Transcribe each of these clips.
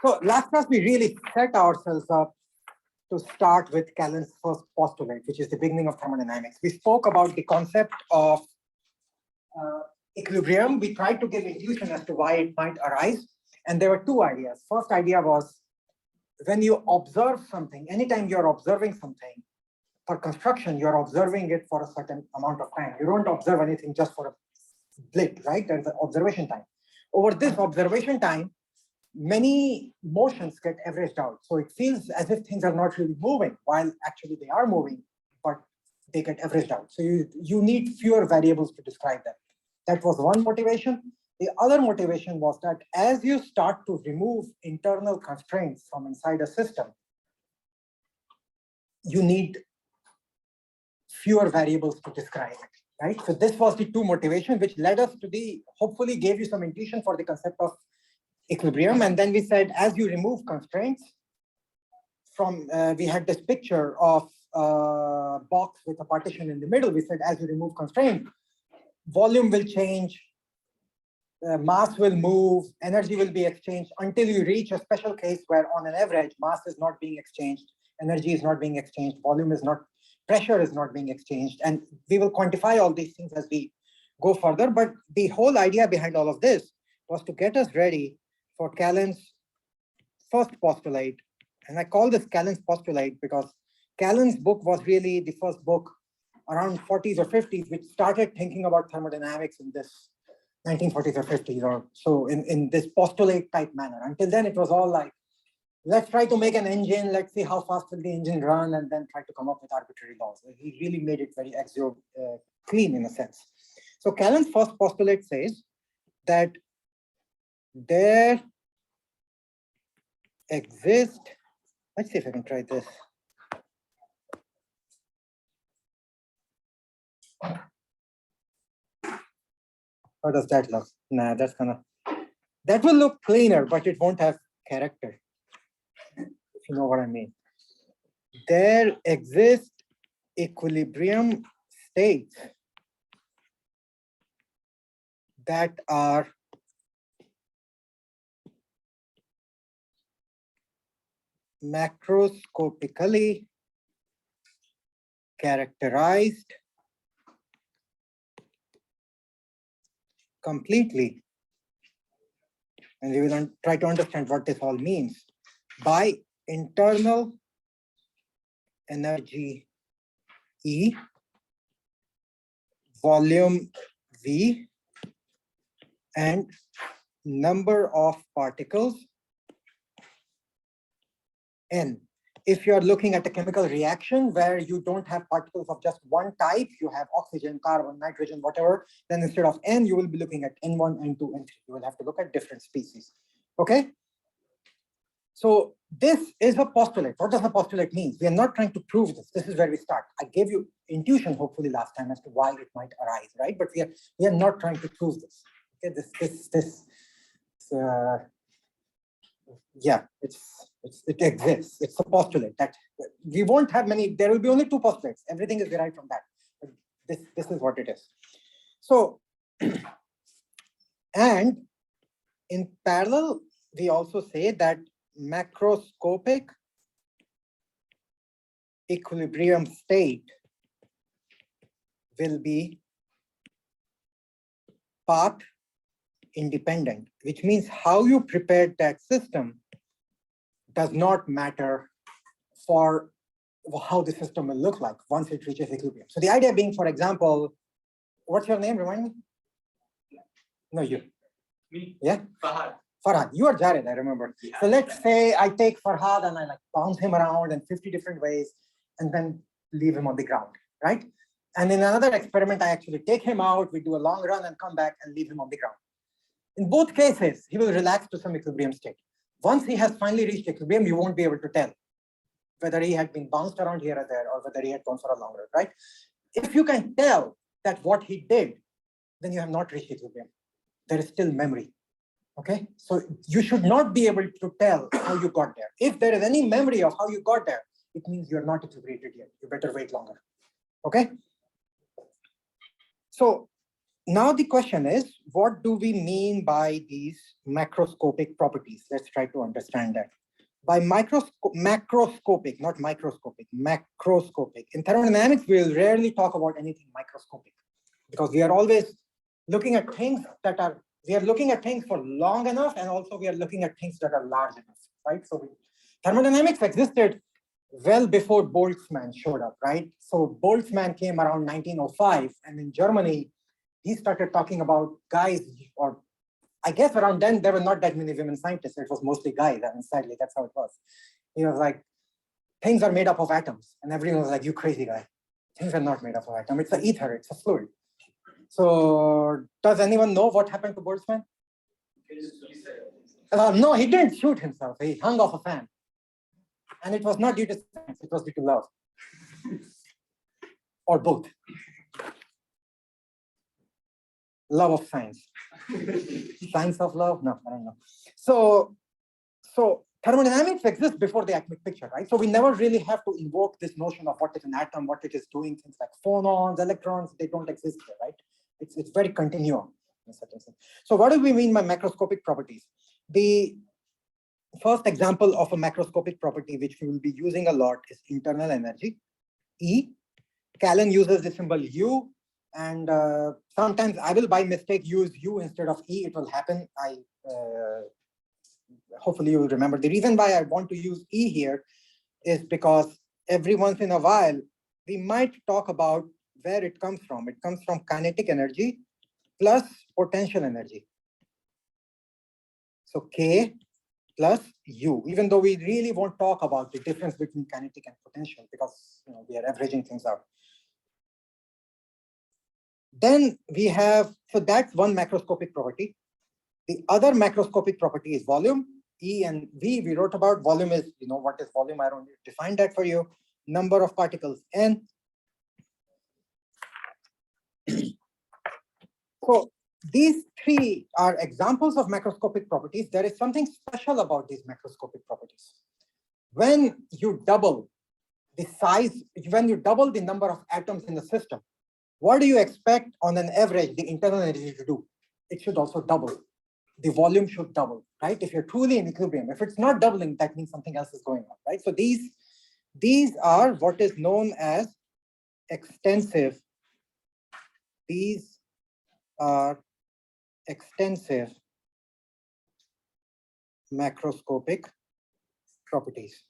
So last class, we really set ourselves up to start with Callan's first postulate, which is the beginning of thermodynamics. We spoke about the concept of equilibrium. We tried to give intuition as to why it might arise. And there were two ideas. First idea was when you observe something, anytime you're observing something for construction, you're observing it for a certain amount of time. You don't observe anything just for a blip, right? There's an observation time. Over this observation time, many motions get averaged out. So it feels as if things are not really moving, while actually they are moving, but they get averaged out. So you need fewer variables to describe them. That was one motivation. The other motivation was that as you start to remove internal constraints from inside a system, you need fewer variables to describe it, right? So this was the two motivation, which led us to the, hopefully gave you some intuition for the concept of equilibrium. And then we said, as you remove constraints from, we had this picture of a box with a partition in the middle. We said, as you remove constraints, volume will change, mass will move, energy will be exchanged until you reach a special case where on an average, mass is not being exchanged, energy is not being exchanged, volume is not, pressure is not being exchanged. And we will quantify all these things as we go further. But the whole idea behind all of this was to get us ready for Callan's first postulate. And I call this Callan's postulate because Callan's book was really the first book around 40s or 50s, which started thinking about thermodynamics in this 1940s or 50s or so in this postulate type manner. Until then, it was all like, let's try to make an engine, let's see how fast will the engine run, and then try to come up with arbitrary laws. He really made it very clean in a sense. So Callan's first postulate says that there exist, let's see if I can try this. How does that look? Nah, that will look cleaner, but it won't have character, if you know what I mean. There exist equilibrium states that are macroscopically characterized completely, and we will try to understand what this all means, by internal energy E, volume V, and number of particles N. If you're looking at a chemical reaction where you don't have particles of just one type, you have oxygen, carbon, nitrogen, whatever, then instead of N, you will be looking at N1, N2, N3. You will have to look at different species. Okay? So this is a postulate. What does a postulate mean? We are not trying to prove this. This is where we start. I gave you intuition, hopefully, last time as to why it might arise, right? But we are not trying to prove this. Okay, yeah, it exists. It's a postulate that we won't have many. There will be only two postulates. Everything is derived from that. But this is what it is. So, and in parallel, we also say that macroscopic equilibrium state will be path independent, which means how you prepared that system does not matter for how the system will look like once it reaches equilibrium. So the idea being, for example, what's your name? Remind me. No, you. Me. Yeah. Fahad. Farhad, you are Jared, I remember. Yeah, so let's say I take Farhad and I like bounce him around in 50 different ways and then leave him on the ground, right? And in another experiment, I actually take him out, we do a long run and come back and leave him on the ground. In both cases, he will relax to some equilibrium state. Once he has finally reached equilibrium, you won't be able to tell whether he had been bounced around here or there or whether he had gone for a long run, right? If you can tell that what he did, then you have not reached equilibrium. There is still memory. Okay, so you should not be able to tell how you got there. If there is any memory of how you got there, it means you're not equilibrated yet. You better wait longer. Okay. So Now the question is, what do we mean by these macroscopic properties? Let's try to understand that. By macroscopic, not microscopic, macroscopic. In thermodynamics, we'll rarely talk about anything microscopic because we are always looking at things that are, we are looking at things for long enough, and also we are looking at things that are large enough, right? So thermodynamics existed well before Boltzmann showed up, right? So Boltzmann came around 1905, and in Germany, he started talking about guys, or I guess around then there were not that many women scientists. It was mostly guys, and sadly, that's how it was. He was like, things are made up of atoms, and everyone was like, you crazy guy. Things are not made up of atoms. It's an ether, it's a fluid. So does anyone know what happened to Boltzmann? No, he didn't shoot himself. He hung off a fan. And it was not due to science, it was due to love. Or both. Love of science. Science of love? No, I don't know. So thermodynamics exists before the atomic picture, right? So we never really have to invoke this notion of what is an atom, what it is doing, things like phonons, electrons, they don't exist here, right? It's very continuum in a certain sense. So what do we mean by macroscopic properties? The first example of a macroscopic property, which we will be using a lot, is internal energy, E. Callan uses the symbol U, and sometimes I will by mistake use U instead of E. It will happen. Hopefully you will remember. The reason why I want to use E here is because every once in a while, we might talk about where it comes from. It comes from kinetic energy plus potential energy. So K plus U, even though we really won't talk about the difference between kinetic and potential because we are averaging things out. Then we have, so that's one macroscopic property. The other macroscopic property is volume. E and V we wrote about. Volume is, what is volume? I don't define that for you. Number of particles, N. So these three are examples of macroscopic properties. There is something special about these macroscopic properties. When you double the size, when you double the number of atoms in the system, what do you expect on an average the internal energy to do? It should also double. The volume should double, right? If you're truly in equilibrium. If it's not doubling, that means something else is going on, right? So these are what is known as extensive. These are extensive macroscopic properties.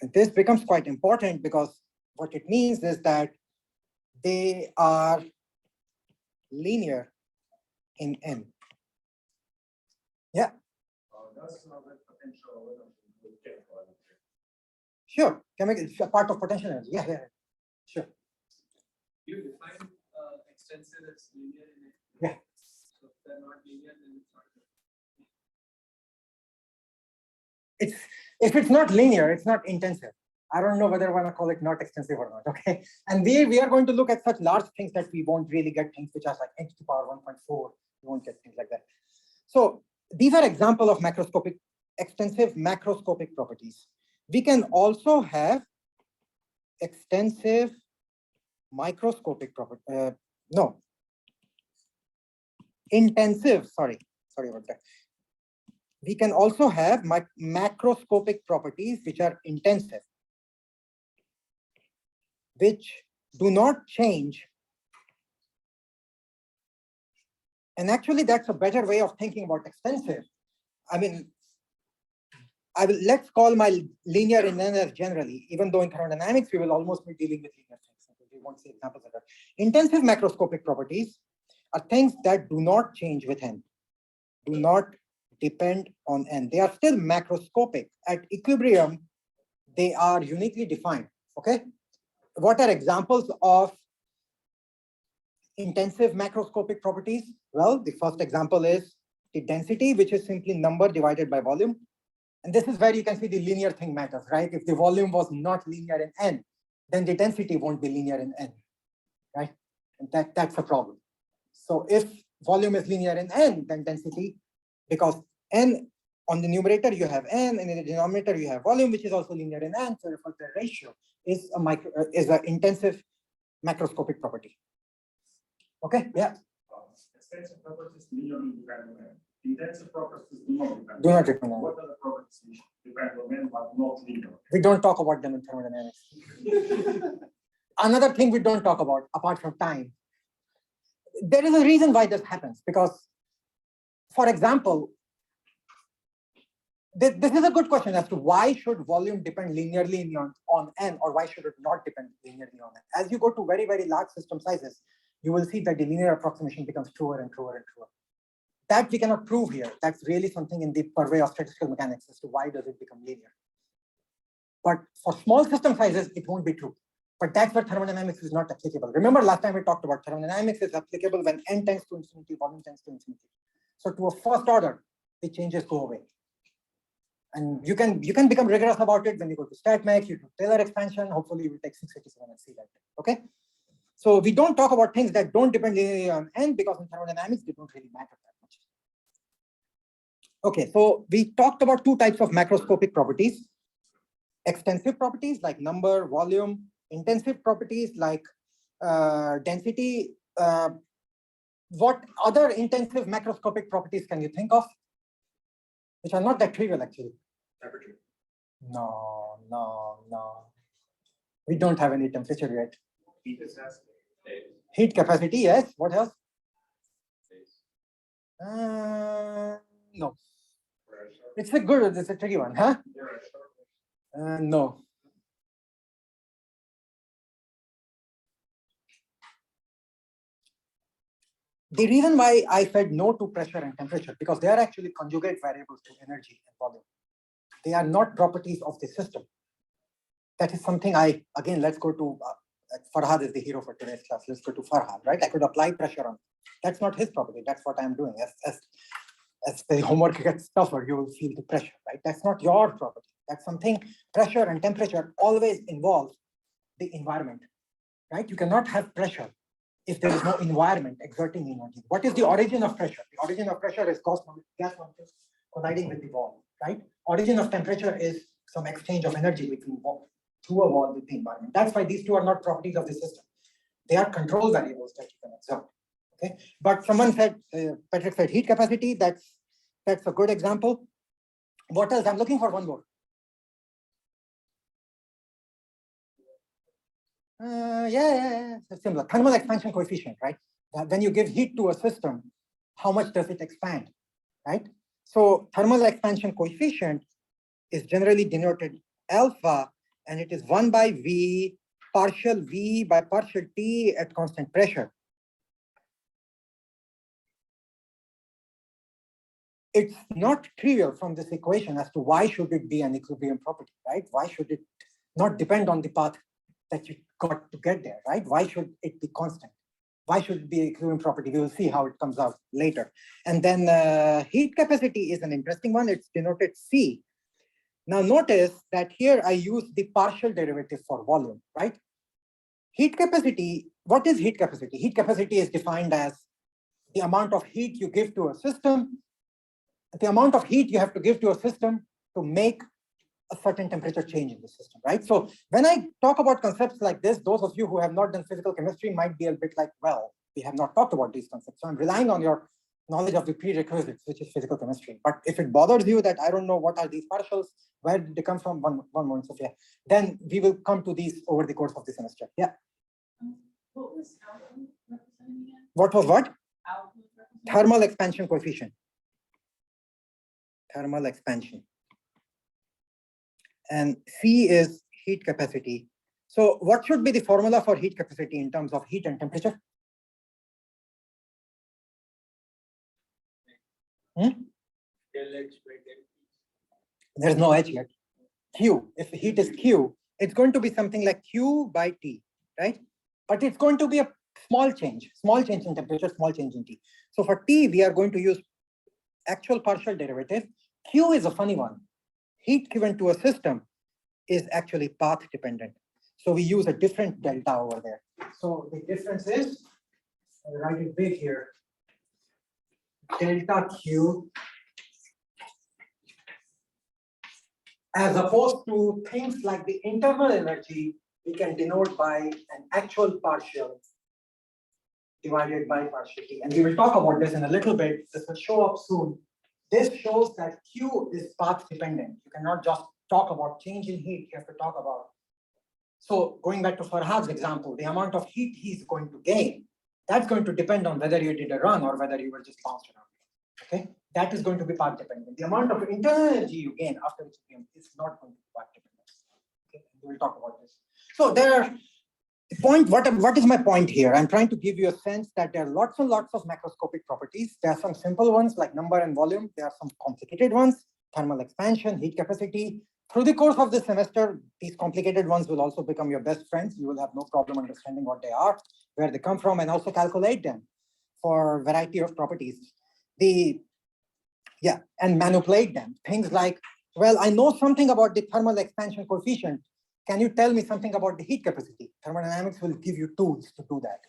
And this becomes quite important because what it means is that they are linear in N. Yeah. Sure. Can make it a part of potential energy. Yeah, yeah. Sure. You define extensive as linear in N. Yeah. So if they're not linear, then it's not. If it's not linear, it's not intensive. I don't know whether I want to call it not extensive or not. Okay. And we are going to look at such large things that we won't really get things which are like 10 to the power 1.4. We won't get things like that. So these are examples of extensive macroscopic properties. We can also have extensive microscopic properties. No. Intensive, sorry about that. We can also have macroscopic properties which are intensive, which do not change. And actually, that's a better way of thinking about extensive. I mean, let's call my linear in N as generally, even though in thermodynamics, we will almost be dealing with linear things. We won't see examples of that. Intensive macroscopic properties are things that do not change with N, do not depend on N. They are still macroscopic. At equilibrium, they are uniquely defined, okay? What are examples of intensive macroscopic properties? Well, the first example is the density, which is simply number divided by volume. And this is where you can see the linear thing matters, right? If the volume was not linear in N, then the density won't be linear in N, right? And that's a problem. So if volume is linear in N, then density, because N on the numerator you have N, and in the denominator you have volume, which is also linear in N. So therefore the ratio is an intensive macroscopic property. Okay, yeah. As extensive properties linearly depend on n. Intensive properties do not depend. Do not depend on. What are the properties which depend on n but not linear? We don't talk about them in thermodynamics. Another thing we don't talk about, apart from time, there is a reason why this happens. Because, for example, this is a good question as to why should volume depend linearly on n, or why should it not depend linearly on n? As you go to very, very large system sizes, you will see that the linear approximation becomes truer and truer and truer. That we cannot prove here. That's really something in the purvey of statistical mechanics as to why does it become linear. But for small system sizes, it won't be true. But that's where thermodynamics is not applicable. Remember last time we talked about thermodynamics is applicable when n tends to infinity, volume tends to infinity. So to a first order, the changes go away. And you can become rigorous about it when you go to StatMech, you do Taylor expansion, hopefully you will take 687 and see that. Okay. So we don't talk about things that don't depend linearly on n because in thermodynamics, they don't really matter that much. Okay, so we talked about two types of macroscopic properties. Extensive properties like number, volume, intensive properties like density. What other intensive macroscopic properties can you think of? Which are not that trivial actually. Temperature. No. We don't have any temperature yet. Heat capacity. Heat capacity, yes. What else? No. Pressure. It's a tricky one, huh? Pressure. No. The reason why I said no to pressure and temperature, because they are actually conjugate variables to energy and volume. They are not properties of the system. That is something again, let's go to, Farhad is the hero for today's class. Let's go to Farhad, right? I could apply pressure on. That's not his property. That's what I'm doing. As the homework gets tougher, you will feel the pressure, right? That's not your property. That's something, pressure and temperature always involve the environment, right? You cannot have pressure if there is no environment exerting energy. What is the origin of pressure? The origin of pressure is gas molecules colliding with the wall, right? Origin of temperature is some exchange of energy between through a wall with the environment. That's why these two are not properties of the system. They are control variables that you can observe. Okay, but someone said, Patrick said heat capacity. That's a good example. What else? I'm looking for one more. Yeah, it's similar. Thermal expansion coefficient, right? When you give heat to a system, how much does it expand, right? So thermal expansion coefficient is generally denoted alpha, and it is 1 by V, partial V by partial T at constant pressure. It's not trivial from this equation as to why should it be an equilibrium property, right? Why should it not depend on the path that you got to get there, right? Why should it be constant? Why should it be equilibrium property? We will see how it comes out later. And then heat capacity is an interesting one. It's denoted C. Now notice that here I use the partial derivative for volume, right? Heat capacity, what is heat capacity? Heat capacity is defined as the amount of heat you give to a system, the amount of heat you have to give to a system to make a certain temperature change in the system, right? So when I talk about concepts like this, those of you who have not done physical chemistry might be a bit like, well, we have not talked about these concepts. So I'm relying on your knowledge of the prerequisites, which is physical chemistry. But if it bothers you that I don't know what are these partials, where did they come from, one moment, Sophia, then we will come to these over the course of the semester. Yeah. What was alpha representing again? What was what? Alpha representing? Thermal expansion coefficient. Thermal expansion. And C is heat capacity. So what should be the formula for heat capacity in terms of heat and temperature? There's no H yet. Q, if heat is Q, it's going to be something like Q by T, right? But it's going to be a small change in temperature, small change in T. So for T, we are going to use actual partial derivative. Q is a funny one. Heat given to a system is actually path dependent. So we use a different delta over there. So the difference is, I'll write it big here, delta Q, as opposed to things like the internal energy, we can denote by an actual partial divided by partial T. And we will talk about this in a little bit. This will show up soon. This shows that Q is path dependent. You cannot just talk about change in heat. You have to talk about. So going back to Farhad's example, the amount of heat he's going to gain, that's going to depend on whether you did a run or whether you were just bounced around. Okay, that is going to be path dependent. The amount of internal energy you gain after equilibrium is not going to be path dependent. Okay, we will talk about this. So there are the point. What is my point here? I'm trying to give you a sense that there are lots and lots of macroscopic properties. There are some simple ones like number and volume. There are some complicated ones, thermal expansion, heat capacity. Through the course of the semester, these complicated ones will also become your best friends. You will have no problem understanding what they are, where they come from, and also calculate them for a variety of properties. And manipulate them. Things like, well, I know something about the thermal expansion coefficient. Can you tell me something about the heat capacity? Thermodynamics will give you tools to do that.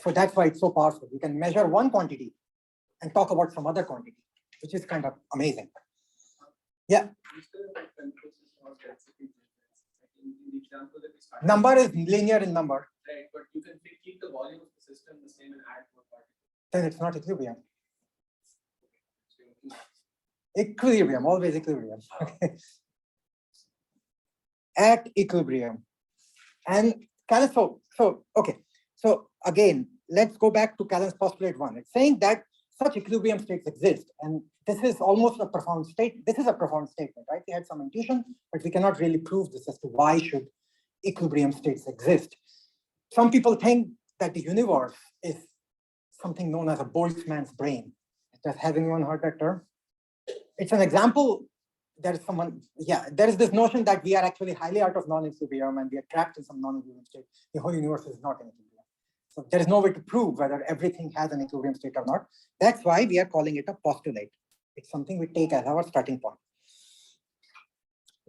So that's why it's so powerful. You can measure one quantity and talk about some other quantity, which is kind of amazing. Yeah. You still have control system of density difference. Like in the example that we started. Number is linear in number. Right, but you can keep the volume of the system the same and add more particles. Then it's not equilibrium. So, Equilibrium, always equilibrium. Okay. At equilibrium. And Callan's, okay. So again, let's go back to Callan's postulate 1. It's saying that such equilibrium states exist. And this is almost a profound state. This is a profound statement, right? We had some intuition, but we cannot really prove this as to why should equilibrium states exist. Some people think that the universe is something known as a Boltzmann's brain. Has anyone heard that term? It's an example. There is this notion that we are actually highly out of non-equilibrium and we are trapped in some non-equilibrium state. The whole universe is not in equilibrium. So there is no way to prove whether everything has an equilibrium state or not. That's why we are calling it a postulate. It's something we take as our starting point.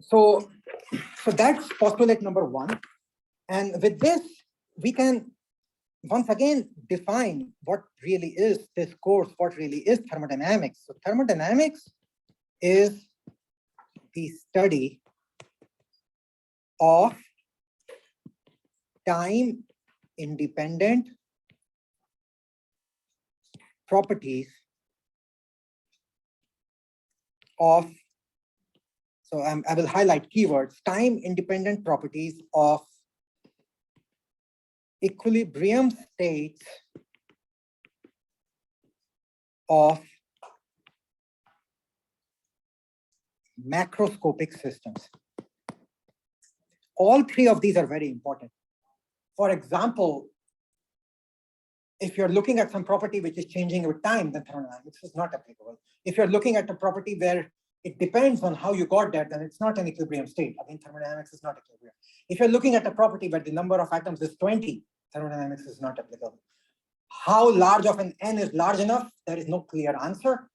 So that's postulate number 1. And with this, we can once again define what really is this course, what really is thermodynamics. So thermodynamics is the study of time-independent properties of, so I will highlight keywords, time-independent properties of equilibrium states of macroscopic systems. All three of these are very important. For example, if you're looking at some property which is changing with time, then thermodynamics is not applicable. If you're looking at a property where it depends on how you got there, then it's not an equilibrium state. Again, thermodynamics is not equilibrium. If you're looking at a property where the number of atoms is 20, thermodynamics is not applicable. How large of an N is large enough? There is no clear answer.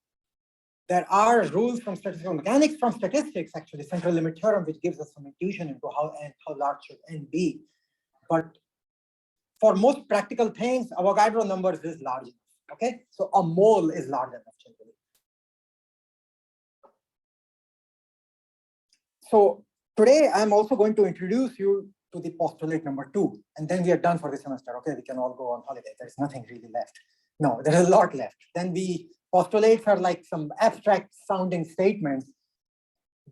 There are rules from statistical mechanics, from statistics, actually, central limit theorem, which gives us some intuition into how large should N be. But for most practical things, Avogadro numbers is large enough. Okay, so a mole is large enough generally. So today I'm also going to introduce you to the postulate number 2, and then we are done for the semester. Okay, we can all go on holiday. There's nothing really left. No, there's a lot left. Then postulates are like some abstract sounding statements.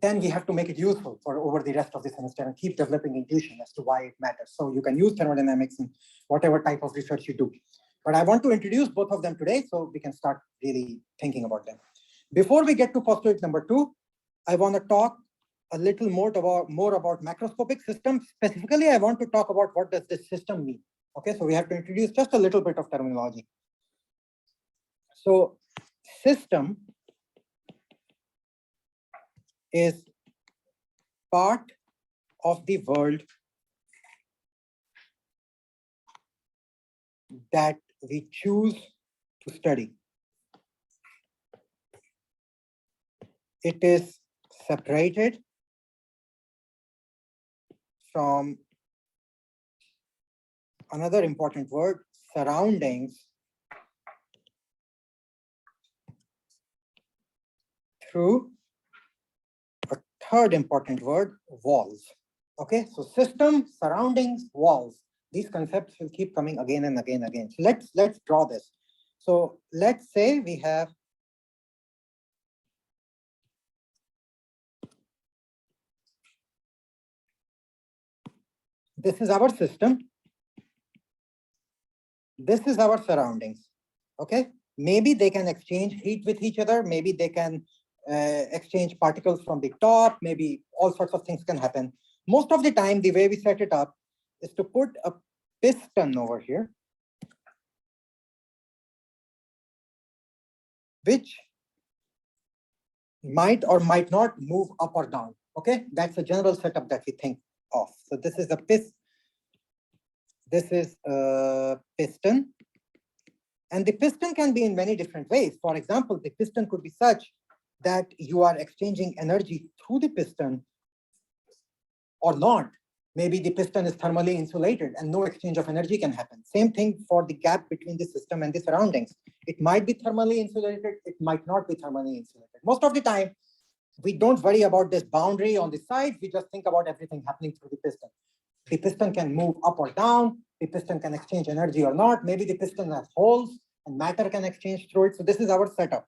Then we have to make it useful for over the rest of the semester and keep developing intuition as to why it matters. So you can use thermodynamics in whatever type of research you do. But I want to introduce both of them today so we can start really thinking about them. Before we get to postulate number 2, I want to talk a little more about macroscopic systems. Specifically, I want to talk about what does this system mean. Okay, so we have to introduce just a little bit of terminology. So system is part of the world that we choose to study. It is separated from another important word, surroundings, through a third important word, walls. Okay, so system, surroundings, walls. These concepts will keep coming again and again and again. So let's draw this. So let's say we have this is our system. This is our surroundings. Okay. Maybe they can exchange heat with each other. Maybe they can exchange particles from the top. Maybe all sorts of things can happen. Most of the time, the way we set it up is to put a piston over here, which might or might not move up or down. Okay, that's a general setup that we think of. So this is a piston, and the piston can be in many different ways. For example, the piston could be such that you are exchanging energy through the piston or not. Maybe the piston is thermally insulated and no exchange of energy can happen. Same thing for the gap between the system and the surroundings. It might be thermally insulated, it might not be thermally insulated. Most of the time, we don't worry about this boundary on the side, we just think about everything happening through the piston. The piston can move up or down, the piston can exchange energy or not, maybe the piston has holes and matter can exchange through it. So this is our setup.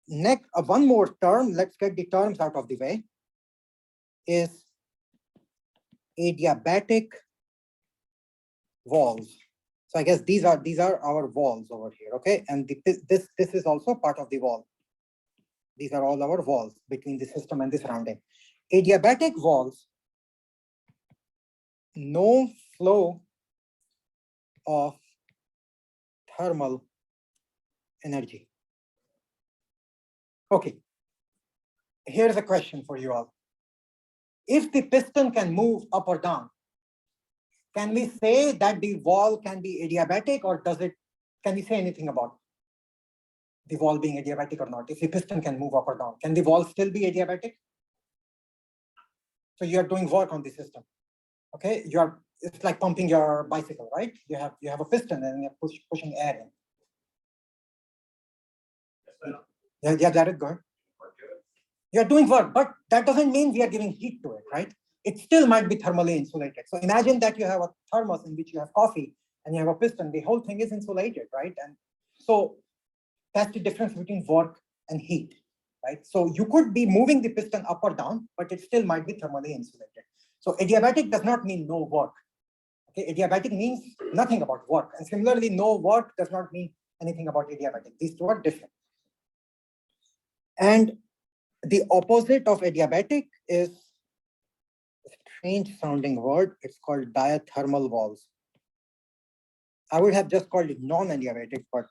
One more term, let's get the terms out of the way, is adiabatic walls. So I guess these are our walls over here, okay? And this is also part of the wall. These are all our walls between the system and the surrounding. Adiabatic walls, no flow of thermal energy. Okay, here's a question for you all. If the piston can move up or down, can we say that the wall can be adiabatic, or can we say anything about the wall being adiabatic or not? If the piston can move up or down, can the wall still be adiabatic? So you are doing work on the system. Okay, it's like pumping your bicycle, right? You have a piston and you're pushing air in. Yeah, Jared, go ahead. You're doing work, but that doesn't mean we are giving heat to it, right? It still might be thermally insulated. So imagine that you have a thermos in which you have coffee and you have a piston, the whole thing is insulated, right? And so that's the difference between work and heat, right? So you could be moving the piston up or down, but it still might be thermally insulated. So adiabatic does not mean no work. Okay, adiabatic means nothing about work. And similarly, no work does not mean anything about adiabatic. These two are different. And the opposite of adiabatic is a strange sounding word. It's called diathermal walls. I would have just called it non-adiabatic, but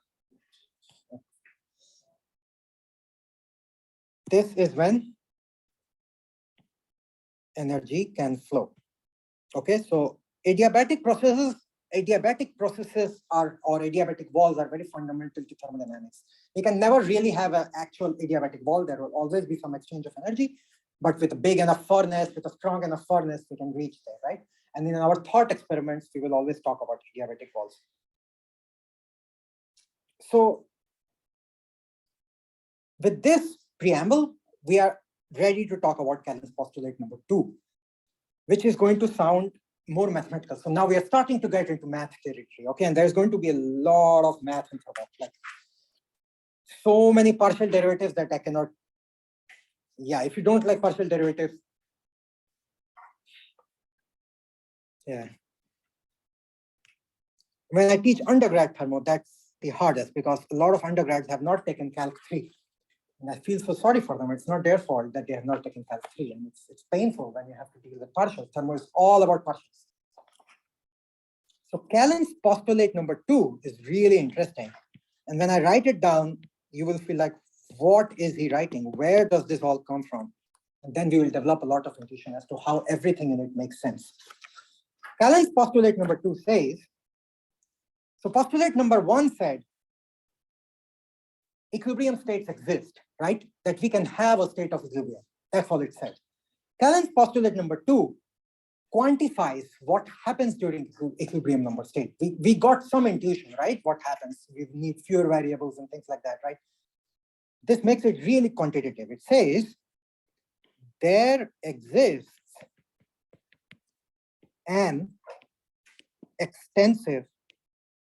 this is when energy can flow. Okay, so adiabatic processes are, or adiabatic walls are very fundamental to thermodynamics. You can never really have an actual adiabatic wall. There will always be some exchange of energy, but with a big enough furnace, with a strong enough furnace, we can reach there, right? And in our thought experiments, we will always talk about adiabatic walls. So with this preamble, we are ready to talk about Callan's postulate number 2, which is going to sound more mathematical. So now we are starting to get into math territory, okay? And there's going to be a lot of math in that, like so many partial derivatives that I cannot. Yeah, if you don't like partial derivatives, yeah. When I teach undergrad thermo, that's the hardest because a lot of undergrads have not taken Calc 3. And I feel so sorry for them. It's not their fault that they have not taken Calc 3. And it's painful when you have to deal with partials. Thermo is all about partials. So Callan's postulate number 2 is really interesting. And when I write it down, you will feel like, what is he writing? Where does this all come from? And then we will develop a lot of intuition as to how everything in it makes sense. Callan's postulate number 2 says, so postulate number 1 said, equilibrium states exist, right? That we can have a state of equilibrium. That's all it said. Callan's postulate number 2 quantifies what happens during equilibrium number state. We got some intuition, right? What happens? We need fewer variables and things like that, right? This makes it really quantitative. It says, there exists an extensive,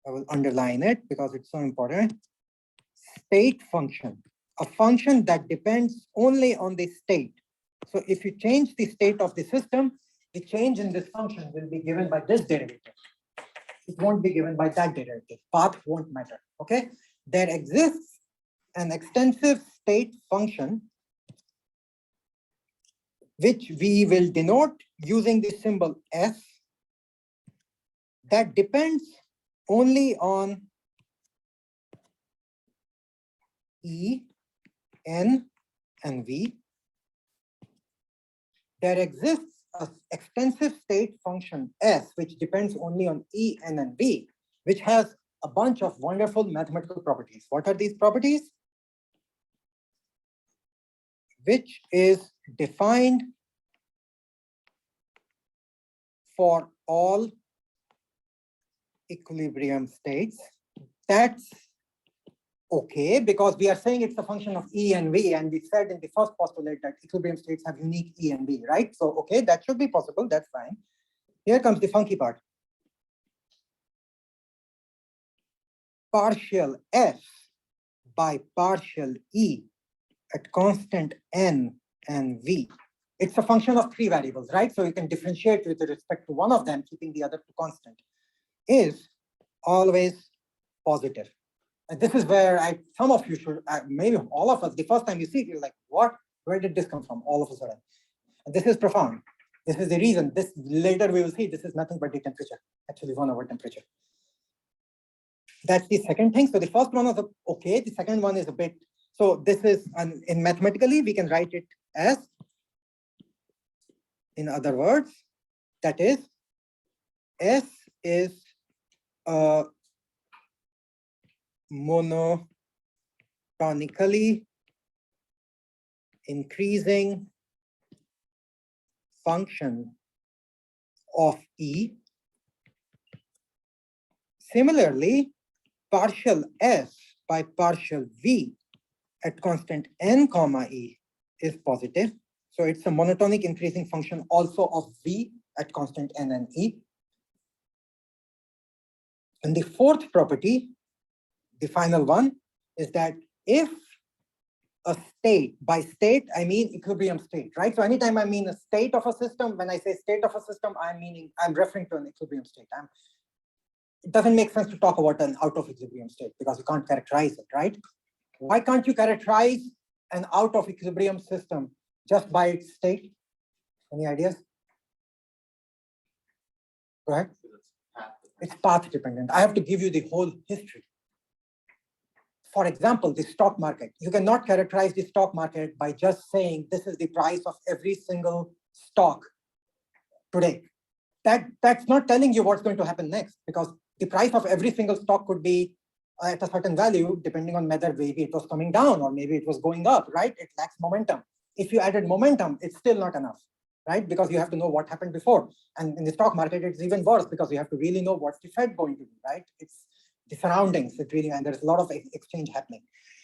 I will underline it because it's so important, state function, a function that depends only on the state. So if you change the state of the system, the change in this function will be given by this derivative. It won't be given by that derivative. Path won't matter, okay? There exists an extensive state function which we will denote using the symbol S that depends only on E, N, and V. There exists an extensive state function S, which depends only on E, N, and V, which has a bunch of wonderful mathematical properties. What are these properties? Which is defined for all equilibrium states. That's okay, because we are saying it's a function of E and V, and we said in the first postulate that equilibrium states have unique E and V, right? So, okay, that should be possible, that's fine. Here comes the funky part. Partial F by partial E at constant N and V. It's a function of three variables, right? So you can differentiate with respect to one of them, keeping the other two constant, is always positive. And this is where some of you should, maybe all of us, the first time you see it, you're like, what? Where did this come from all of a sudden? And this is profound. This is the reason. This later we will see this is nothing but the temperature, actually 1 over temperature. That's the second thing. So the first one is okay. The second one is a bit, so this is, in mathematically, we can write it as, in other words, that is, S is a monotonically increasing function of E. Similarly, partial S by partial V at constant N comma E is positive. So it's a monotonic increasing function also of V at constant N and E. And the fourth property, the final one, is that if a state, by state, I mean equilibrium state, right? So anytime I mean a state of a system, when I say state of a system, I'm referring to an equilibrium state. It doesn't make sense to talk about an out of equilibrium state because you can't characterize it, right? Why can't you characterize an out of equilibrium system just by its state? Any ideas? Go ahead. It's path dependent. I have to give you the whole history. For example, the stock market. You cannot characterize the stock market by just saying this is the price of every single stock today. That's not telling you what's going to happen next, because the price of every single stock could be at a certain value, depending on whether maybe it was coming down or maybe it was going up, right? It lacks momentum. If you added momentum, it's still not enough, right? Because you have to know what happened before. And in the stock market, it's even worse because you have to really know what's the Fed going to do, right? It's the surroundings, it really, and there's a lot of exchange happening.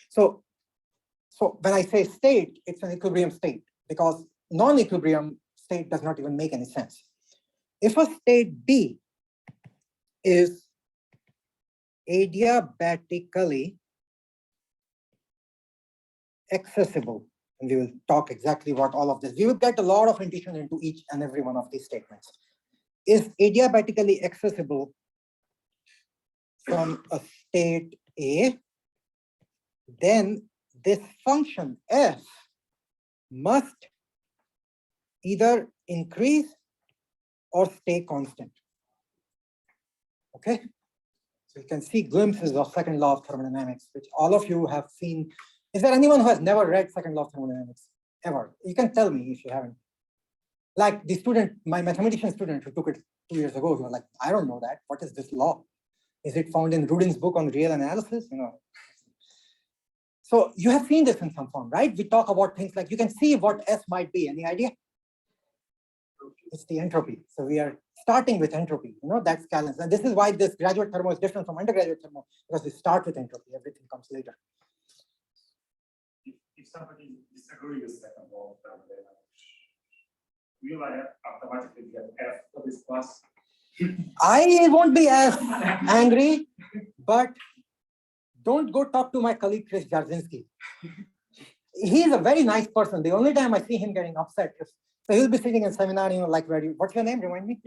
So when I say state, it's an equilibrium state, because non-equilibrium state does not even make any sense. If a state B is adiabatically accessible, and we will talk exactly what all of this, we will get a lot of intuition into each and every one of these statements, is adiabatically accessible from a state A, then this function f must either increase or stay constant. Okay, so you can see glimpses of second law of thermodynamics, which all of you have seen. Is there anyone who has never read second law of thermodynamics ever? You can tell me if you haven't. Like the student, my mathematician student who took it 2 years ago, he was like, I don't know that. What is this law? Is it found in Rudin's book on real analysis? You know. So you have seen this in some form, right? We talk about things like, you can see what S might be. Any idea? It's the entropy. So we are starting with entropy, you know, that's Callan's. And this is why this graduate thermo is different from undergraduate thermo, because we start with entropy, everything comes later. If somebody disagrees with second law of thermodynamics, will I automatically get F for this class? I won't be as angry, but don't go talk to my colleague Chris Jarzinski. He's a very nice person. The only time I see him getting upset is, so he'll be sitting in seminar, like where you, what's your name? Remind me?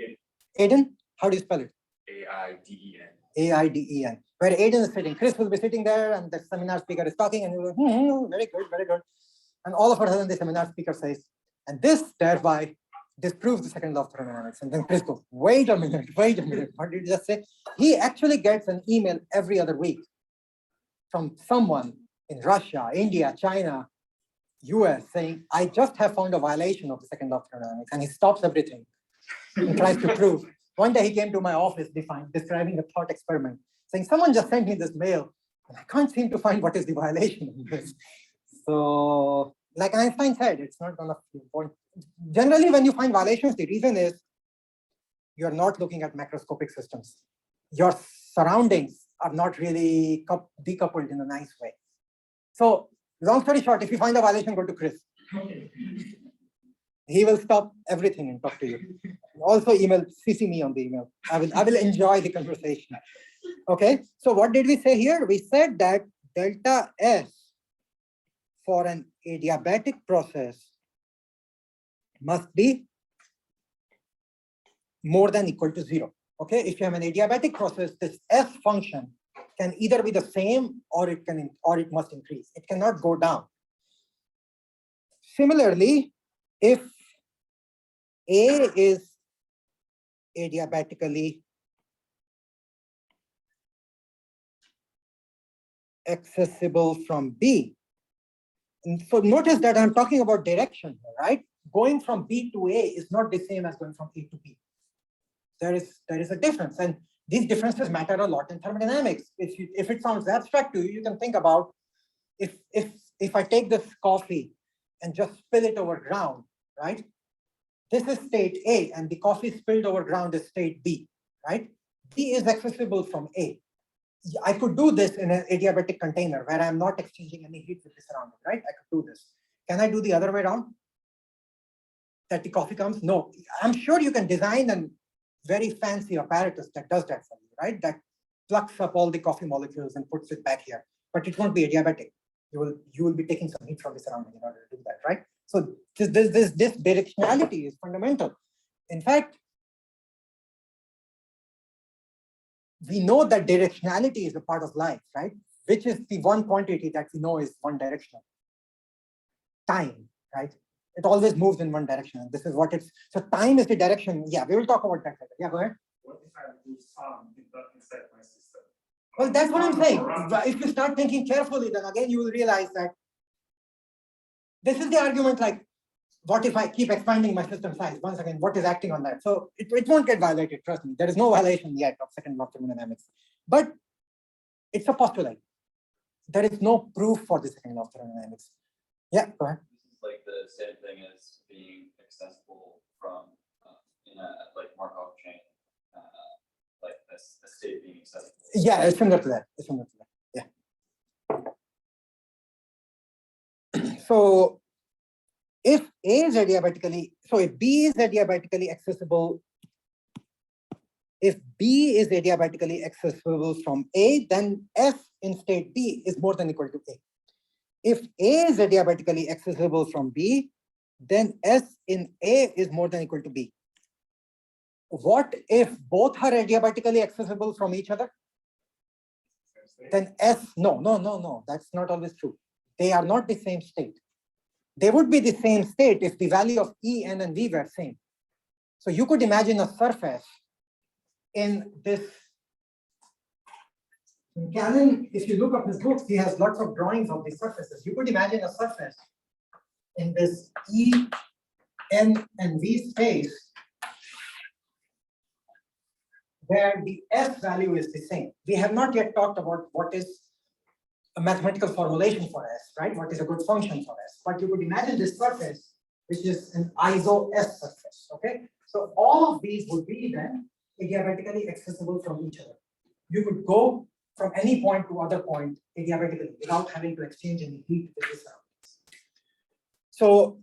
Aiden? How do you spell it? AIDEN. AIDEN. Where Aiden is sitting. Chris will be sitting there and the seminar speaker is talking and he'll go, very good, very good. And all of a sudden the seminar speaker says, and this thereby disproves the second law of thermodynamics. And then Chris goes, wait a minute. What did you just say? He actually gets an email every other week from someone in Russia, India, China, US saying, I just have found a violation of the second law of thermodynamics. And he stops everything and tries to prove. One day he came to my office describing a thought experiment, saying, someone just sent me this mail, and I can't seem to find what is the violation of this. So, like Einstein said, it's not going to be important. Generally, when you find violations, the reason is you're not looking at macroscopic systems. Your surroundings are not really decoupled in a nice way. So, long story short, if you find a violation, go to Chris. He will stop everything and talk to you. Also email, CC me on the email. I will enjoy the conversation. Okay, so what did we say here? We said that delta S for an adiabatic process must be more than equal to 0. Okay, if you have an adiabatic process, this S function can either be the same or it must increase. It cannot go down. Similarly, if A is adiabatically accessible from B. And so notice that I'm talking about direction here, right? Going from B to A is not the same as going from A to B. There is a difference, and these differences matter a lot in thermodynamics. If it sounds abstract to you, you can think about if I take this coffee and just spill it over ground, right? This is state A, and the coffee spilled over ground is state B, right? B is accessible from A. I could do this in an adiabatic container where I'm not exchanging any heat with the surrounding, right? I could do this. Can I do the other way around? That the coffee comes? No. I'm sure you can design a very fancy apparatus that does that for you, right? That plucks up all the coffee molecules and puts it back here, but it won't be adiabatic. You will be taking some heat from the surrounding in order to do that, right? So this directionality is fundamental. In fact, we know that directionality is a part of life, right? Which is the one quantity that we know is one directional. Time, right? It always moves in one direction. And this is what it's, so time is the direction. Yeah, we will talk about that later. Yeah, go ahead. What if I do some inside my system? Well, that's what I'm saying. If you start thinking carefully, then again, you will realize that this is the argument like, what if I keep expanding my system size? Once again, what is acting on that? So it won't get violated, trust me. There is no violation yet of second law of thermodynamics. But it's a postulate. There is no proof for the second law of thermodynamics. Yeah, go ahead. This is like the same thing as being accessible from in a like Markov chain, like a state being accessible. Yeah, it's similar to that. It's similar to that. Yeah. So if A is adiabatically, so if B is adiabatically accessible, if B is adiabatically accessible from A, then F in state B is more than equal to A. If A is adiabatically accessible from B, then S in A is more than equal to B. What if both are adiabatically accessible from each other? Then S, no, that's not always true. They are not the same state. They would be the same state if the value of E, N, and V were same. So you could imagine a surface in this. In Callan, if you look up his books, he has lots of drawings of these surfaces. You could imagine a surface in this E, N, and V space where the S value is the same. We have not yet talked about what is a mathematical formulation for S, right? What is a good function for S? But you could imagine this surface, which is an iso S surface, okay? So all of these would be then adiabatically accessible from each other. You could go from any point to other point adiabatically without having to exchange any heat with the surroundings. So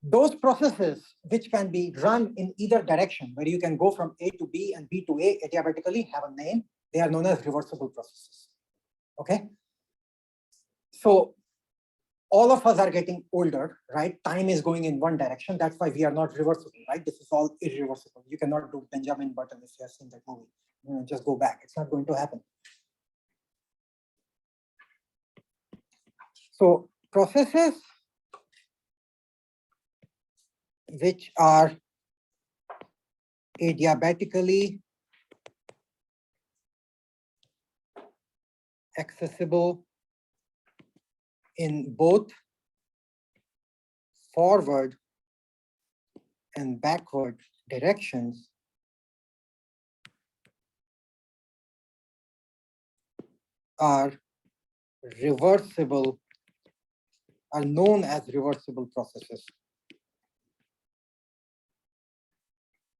those processes which can be run in either direction, where you can go from A to B and B to A adiabatically, have a name. They are known as reversible processes. Okay. So all of us are getting older, right? Time is going in one direction. That's why we are not reversible, right? This is all irreversible. You cannot do Benjamin Button if you have seen that movie. You know, just go back. It's not going to happen. So processes which are adiabatically accessible in both forward and backward directions are reversible, are known as reversible processes.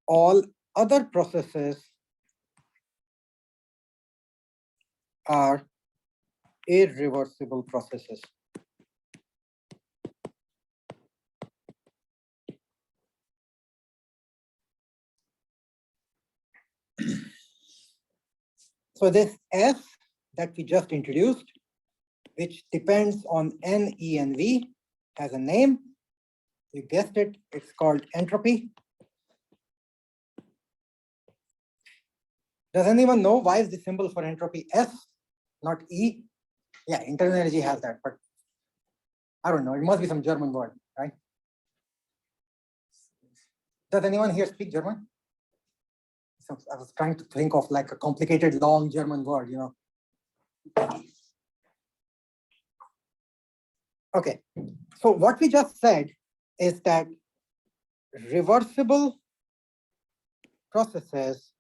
All other processes are irreversible processes. So this S that we just introduced, which depends on N, E, and V, has a name. You guessed it, it's called entropy. Does anyone know why is the symbol for entropy S, not E? Yeah, internal energy has that, but I don't know. It must be some German word, right? Does anyone here speak German? So I was trying to think of like a complicated, long German word, you know. Okay, so what we just said is that reversible processes,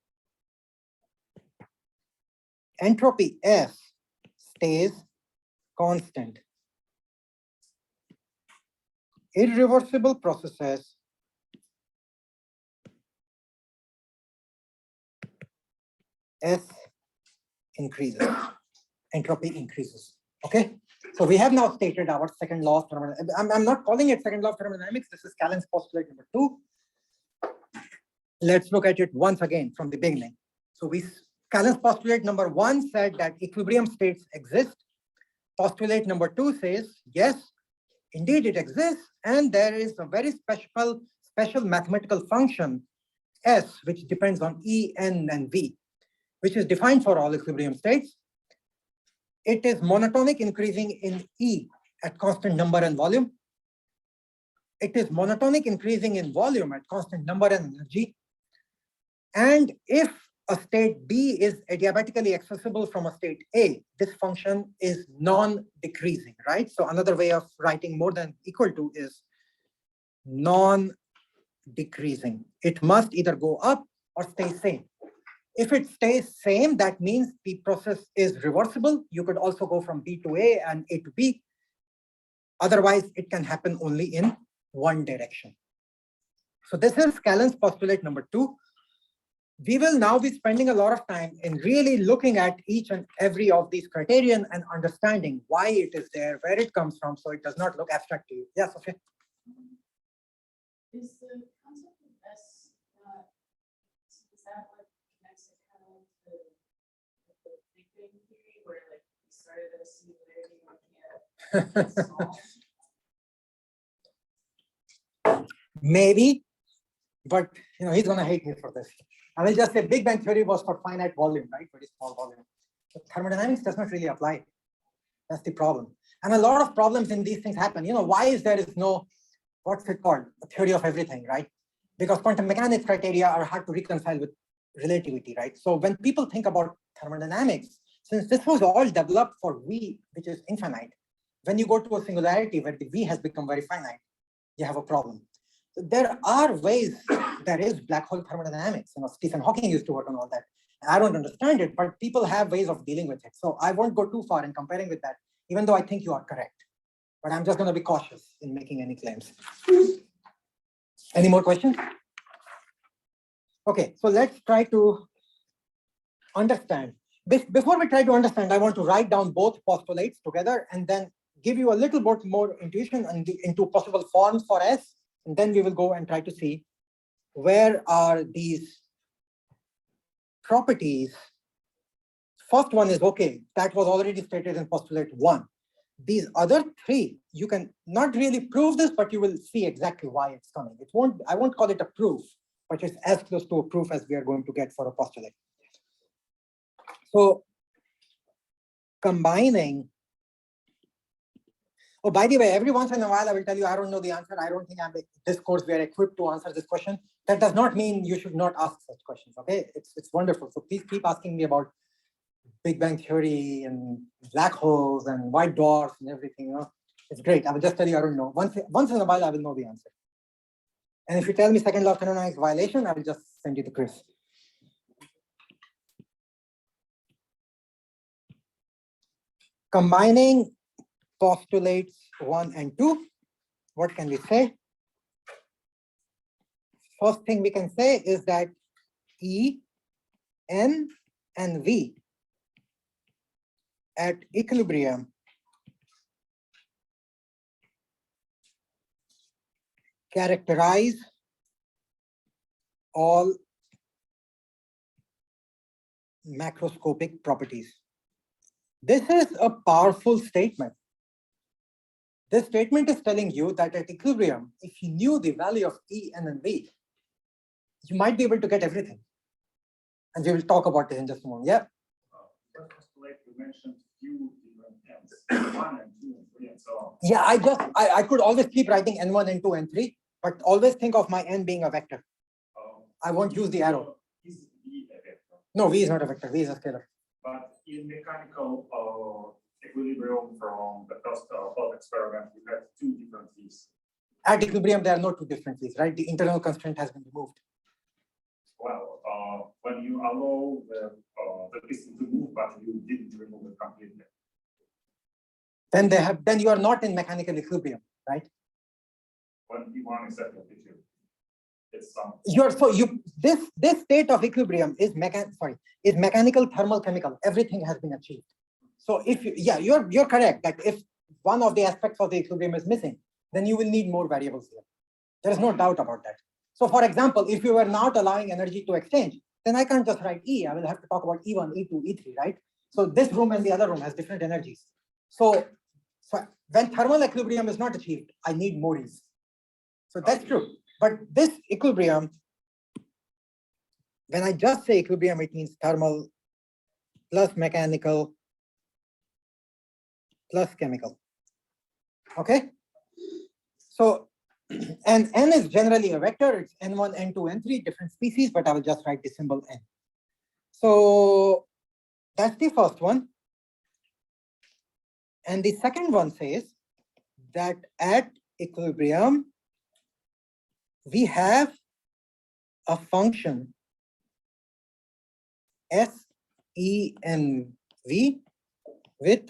entropy S stays constant. Irreversible processes S increases, entropy increases. Okay, so we have now stated our second law of thermodynamics. I'm not calling it second law of thermodynamics. This is Callan's postulate number 2. Let's look at it once again from the beginning. So Callan's postulate number 1 said that equilibrium states exist. Postulate number 2 says, yes, indeed it exists, and there is a very special mathematical function S, which depends on E, N, and V, which is defined for all equilibrium states. It is monotonic increasing in E at constant number and volume. It is monotonic increasing in volume at constant number and energy. And if a state B is adiabatically accessible from a state A, this function is non-decreasing, right? So another way of writing more than equal to is non-decreasing. It must either go up or stay same. If it stays same, that means the process is reversible. You could also go from B to A and A to B. Otherwise, it can happen only in one direction. So this is Callan's postulate number 2. We will now be spending a lot of time in really looking at each and every of these criterion and understanding why it is there, where it comes from, so it does not look abstract to you. Yes, okay. Is the concept of S, is that what connects it kind of to the Big Bang theory, where like we started at a singularity and we can't Maybe, but you know, he's gonna hate me for this. I will just say Big Bang theory was for finite volume, right? Very small volume. But thermodynamics does not really apply. That's the problem. And a lot of problems in these things happen. You know, why is there is no, what's it called? A theory of everything, right? Because quantum mechanics criteria are hard to reconcile with relativity, right? So when people think about thermodynamics, since this was all developed for V, which is infinite, when you go to a singularity where the V has become very finite, you have a problem. So there are ways, there is black hole thermodynamics. You know, Stephen Hawking used to work on all that. I don't understand it, but people have ways of dealing with it. So I won't go too far in comparing with that, even though I think you are correct. But I'm just going to be cautious in making any claims. Any more questions? Okay, so let's try to understand. Before we try to understand, I want to write down both postulates together and then give you a little bit more intuition into possible forms for S And then we will go and try to see where are these properties. First one is okay, that was already stated in postulate 1. These other 3, you can not really prove this, but you will see exactly why it's coming. I won't call it a proof, but it's as close to a proof as we are going to get for a postulate. So combining, oh, by the way, every once in a while I will tell you I don't know the answer. I don't think this course we are equipped to answer this question. That does not mean you should not ask such questions. Okay, it's wonderful. So please keep asking me about Big Bang Theory and black holes and white dwarfs and everything. You know, it's great. I will just tell you I don't know. Once in a while I will know the answer. And if you tell me second law of thermodynamics violation, I will just send you the quiz. Combining postulates 1 and 2, what can we say? First thing we can say is that E, N, and V at equilibrium characterize all macroscopic properties. This is a powerful statement. This statement is telling you that at equilibrium, if you knew the value of E, N, and V, you might be able to get everything. And we will talk about this in just a moment. Yeah. First postulate, you mentioned few different ends, 1 and 2 and 3 and so on. Yeah, I could always keep writing N1, N2, N3, but always think of my N being a vector. I won't use the arrow. Is V a vector? No, V is not a vector, V is a scalar. But in mechanical equilibrium from the first thought experiment, we had 2 different V's. At equilibrium, there are no 2 different V's, right? The internal constraint has been removed. Well, when you allow the piston to move, but you didn't remove it completely. Then you are not in mechanical equilibrium, right? When P1 is set to P2, it's some. This state of equilibrium is mechanical, thermal, chemical. Everything has been achieved. So if you're correct that if one of the aspects of the equilibrium is missing, then you will need more variables here. There is no doubt about that. So for example, if you were not allowing energy to exchange, then I can't just write E. I will have to talk about E1, E2, E3, right? So this room and the other room has different energies. So when thermal equilibrium is not achieved, I need more E's. So that's true. But this equilibrium, when I just say equilibrium, it means thermal plus mechanical plus chemical. Okay? So, and N is generally a vector. It's N1, N2, N3, different species, but I will just write the symbol N. So that's the first one. And the second one says that at equilibrium, we have a function S, E, and V with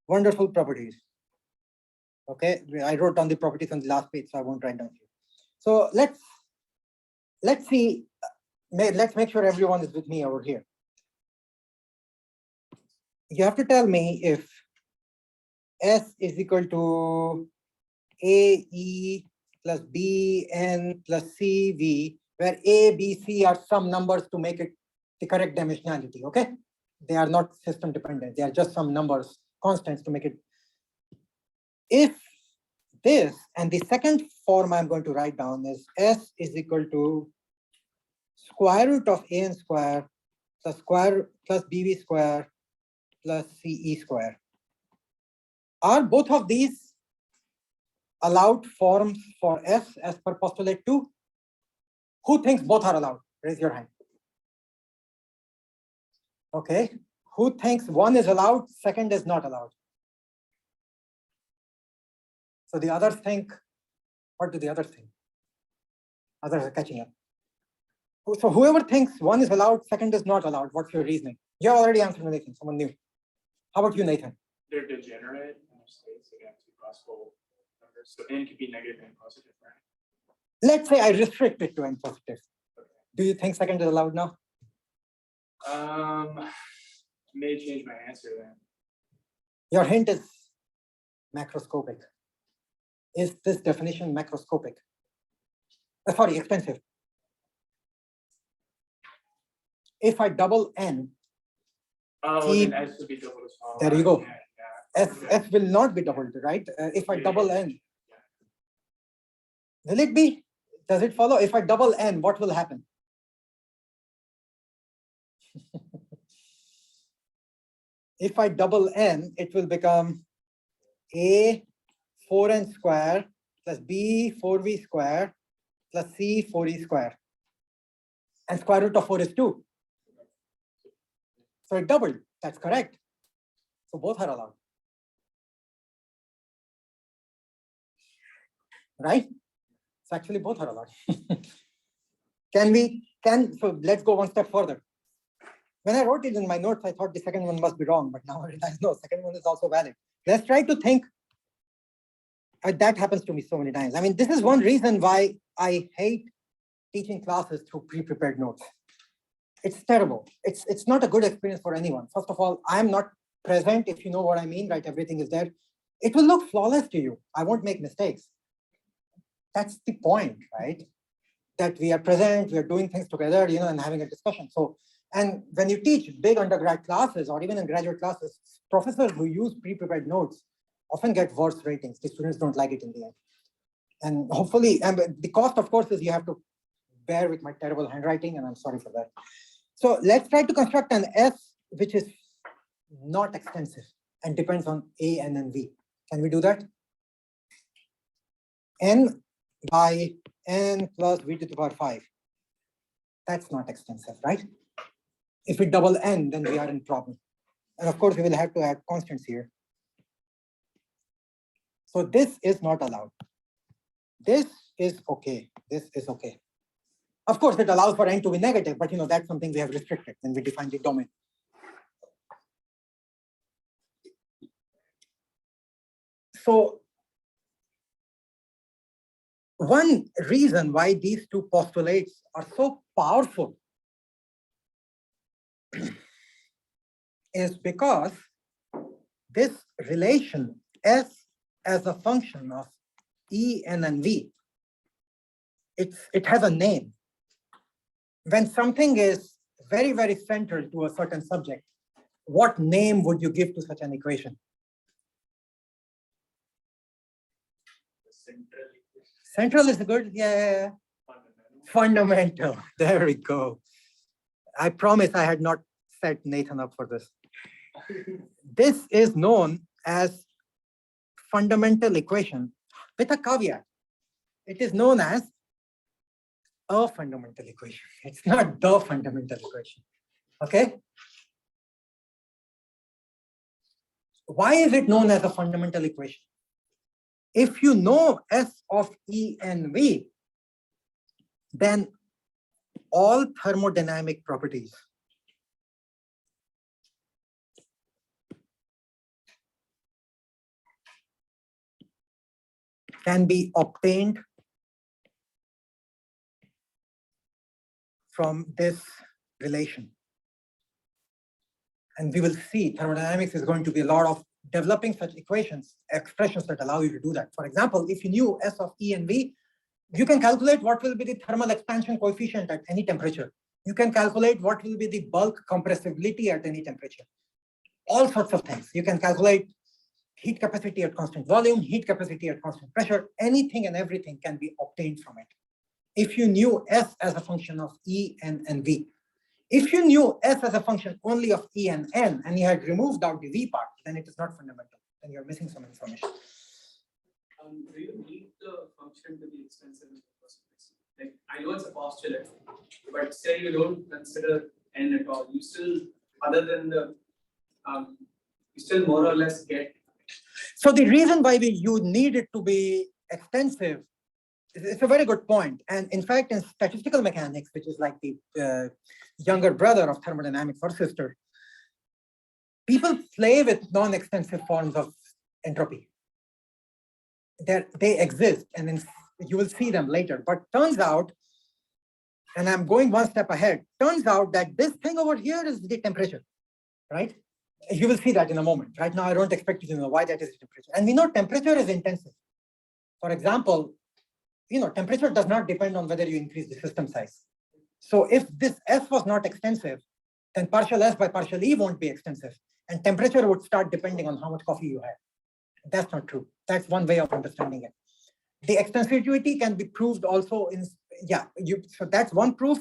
wonderful properties. Okay, I wrote down the properties on the last page, so I won't write down here. So let's see. Let's make sure everyone is with me over here. You have to tell me if S is equal to AE plus BN plus CV, where A, B, C are some numbers to make it the correct dimensionality. Okay, they are not system dependent. They are just some numbers, constants to make it. If this, and the second form I'm going to write down is S is equal to square root of AN square plus BV square plus CE square. Are both of these allowed forms for S as per postulate 2? Who thinks both are allowed? Raise your hand. Okay. Who thinks one is allowed, second is not allowed? So the others think, what do the others think? Others are catching up. So whoever thinks one is allowed, second is not allowed, what's your reasoning? You already answered, Nathan, someone new. How about you, Nathan? They're degenerate in their states against two possible numbers. So N could be negative and positive, right? Let's say I restrict it to N positive. Do you think second is allowed now? May change my answer then. Your hint is macroscopic. is this definition macroscopic? Sorry, expensive. If I double n, Oh, T- then S would be double as well. There you go. Yeah, S, Okay. S will not be doubled, right? If I Yeah. double n, will it be? Does it follow? If I double n, what will happen? If I double n, it will become a 4n square plus b 4v square plus c 4e square. And square root of 4 is 2. So it doubled. That's correct. So both are allowed. Right? So actually both are allowed. So let's go one step further. When I wrote it in my notes, I thought the second one must be wrong, but now I realize no, second one is also valid. Let's try to think. That happens to me so many times. I mean, this is one reason why I hate teaching classes through pre-prepared notes. It's terrible. It's not a good experience for anyone. First of all, I'm not present, if you know what I mean, right? Everything is there. It will look flawless to you. I won't make mistakes. That's the point, right? That we are present, we are doing things together, and having a discussion. So, and when you teach big undergrad classes or even in graduate classes, professors who use pre-prepared notes often get worse ratings. The students don't like it in the end. And hopefully, and the cost, of course, is you have to bear with my terrible handwriting, and I'm sorry for that. So let's try to construct an S which is not extensive and depends on A, N, and V. Can we do that? N by n plus v to the power 5. That's not extensive, right? If we double n, then we are in problem. And of course, we will have to add constants here. So this is not allowed. This is okay. This is okay. Of course, it allows for n to be negative, but that's something we have restricted when we define the domain. So one reason why these two postulates are so powerful is because this relation S as a function of E, N, and V, it has a name. When something is very, very central to a certain subject, what name would you give to such an equation? Central is good, yeah. Fundamental, there we go. I promise I had not set Nathan up for this. This is known as fundamental equation with a caveat. It is known as a fundamental equation. It's not the fundamental equation, okay? Why is it known as a fundamental equation? If you know S of E and V, then all thermodynamic properties can be obtained from this relation. And we will see thermodynamics is going to be a lot of developing such equations, expressions that allow you to do that. For example, if you knew S of E and V, you can calculate what will be the thermal expansion coefficient at any temperature. You can calculate what will be the bulk compressibility at any temperature. All sorts of things. You can calculate heat capacity at constant volume, heat capacity at constant pressure, anything and everything can be obtained from it. If you knew S as a function of E, N, and V. If you knew S as a function only of E and N, and you had removed out the V part, then it is not fundamental. Then you're missing some information. Do you need the function to be expensive in the first place? Like, I know it's a postulate, but say you don't consider N at all. You still, other than the, you still more or less get. So the reason why you need it to be extensive, it's a very good point. And in fact, in statistical mechanics, which is like the younger brother of thermodynamics or sister, people play with non-extensive forms of entropy. They exist, and then you will see them later. But turns out, and I'm going one step ahead, turns out that this thing over here is the temperature, right? You will see that in a moment. Right now, I don't expect you to know why that is the temperature. And we know temperature is intensive. For example, temperature does not depend on whether you increase the system size. So if this S was not extensive, then partial S by partial E won't be extensive. And temperature would start depending on how much coffee you had. That's not true. That's one way of understanding it. The extensivity can be proved also in, so that's one proof.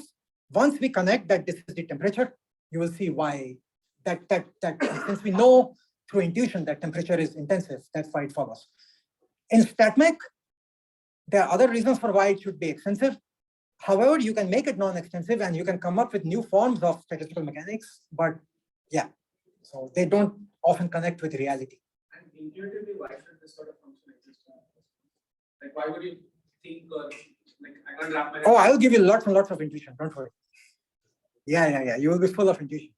Once we connect that this is the temperature, you will see why that since we know through intuition that temperature is intensive, that's why it follows. In StatMech, there are other reasons for why it should be extensive. However, you can make it non-extensive and you can come up with new forms of statistical mechanics, but yeah, so they don't often connect with reality. And intuitively, why should this sort of function exist? Like, why would you think or like I can't wrap my head. Oh, I'll give you lots and lots of intuition. Don't worry. Yeah. You will be full of intuition.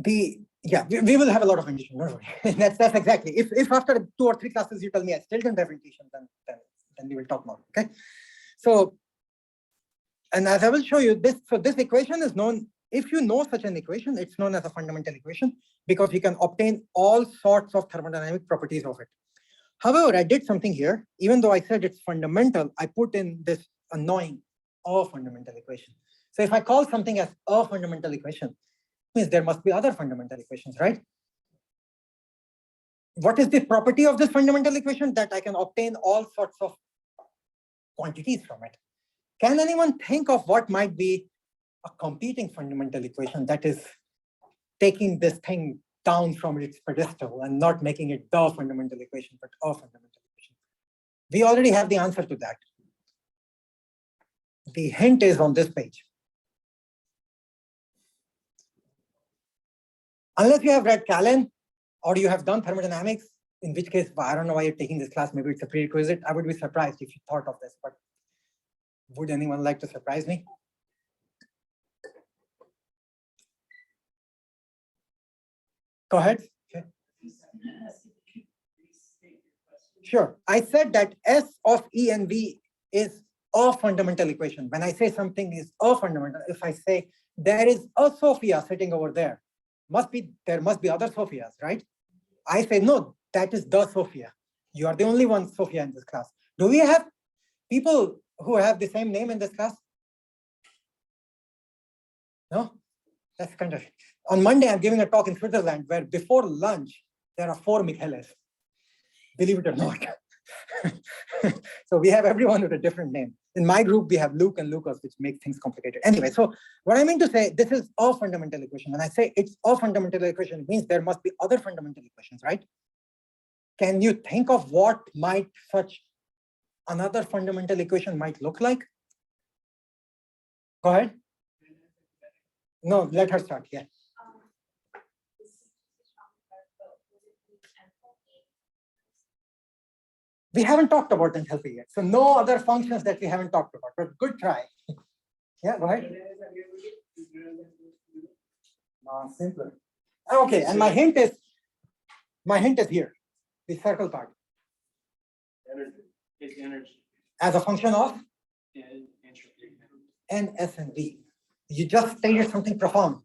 We will have a lot of intuition. Don't worry. that's exactly. If after 2 or 3 classes you tell me I still don't have intuition, then we will talk more. Okay. So, and as I will show you this, so this equation is known. If you know such an equation, it's known as a fundamental equation because you can obtain all sorts of thermodynamic properties of it. However, I did something here. Even though I said it's fundamental, I put in this annoying a fundamental equation. So if I call something as a fundamental equation, means there must be other fundamental equations, right? What is the property of this fundamental equation? That I can obtain all sorts of quantities from it. Can anyone think of what might be a competing fundamental equation that is taking this thing down from its pedestal and not making it the fundamental equation, but a fundamental equation? We already have the answer to that. The hint is on this page. Unless you have read Callan or you have done thermodynamics, in which case, I don't know why you're taking this class, maybe it's a prerequisite. I would be surprised if you thought of this, but would anyone like to surprise me? Go ahead. Okay. Sure. I said that S of E and V is a fundamental equation. When I say something is a fundamental, if I say there is a Sophia sitting over there, there must be other Sophias, right? I say, no, that is the Sophia. You are the only one Sophia in this class. Do we have people who have the same name in this class? No? That's kind of, on Monday, I'm giving a talk in Switzerland where before lunch, there are 4 Micheles. Believe it or not. So we have everyone with a different name. In my group, we have Luke and Lucas, which makes things complicated. Anyway, so what I mean to say, this is a fundamental equation. When I say it's a fundamental equation, it means there must be other fundamental equations, right? Can you think of what might such another fundamental equation might look like? Go ahead. No, let her start. Yeah. We haven't talked about enthalpy yet. So no other functions that we haven't talked about, but good try. Yeah, go ahead. Simpler. Okay, and my hint is here, the circle part. Energy. Is energy. As a function of And entropy. N, S, and V. You just stated something profound.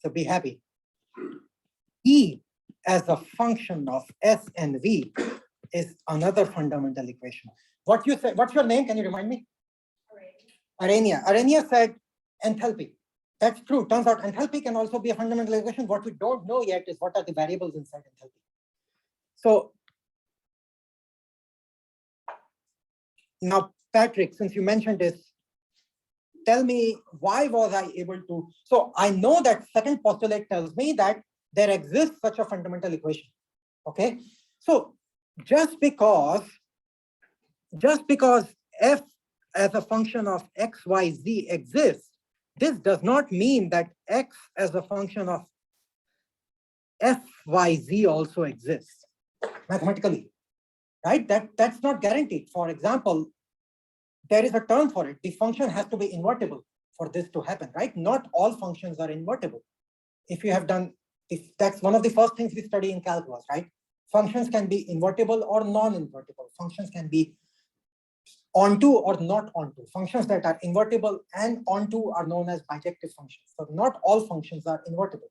So be happy. E as a function of S and V is another fundamental equation. What you said, what's your name? Can you remind me? Arania. Arania said enthalpy. That's true. Turns out enthalpy can also be a fundamental equation. What we don't know yet is what are the variables inside enthalpy. So now, Patrick, since you mentioned this, tell me why was I able to? So I know that second postulate tells me that there exists such a fundamental equation. Okay. So just because f as a function of x, y, z exists, this does not mean that x as a function of f, y, z also exists mathematically, right? That's not guaranteed. For example, there is a term for it. The function has to be invertible for this to happen, right? Not all functions are invertible. If you have done, that's one of the first things we study in calculus, right? Functions can be invertible or non-invertible. Functions can be onto or not onto. Functions that are invertible and onto are known as bijective functions. So not all functions are invertible.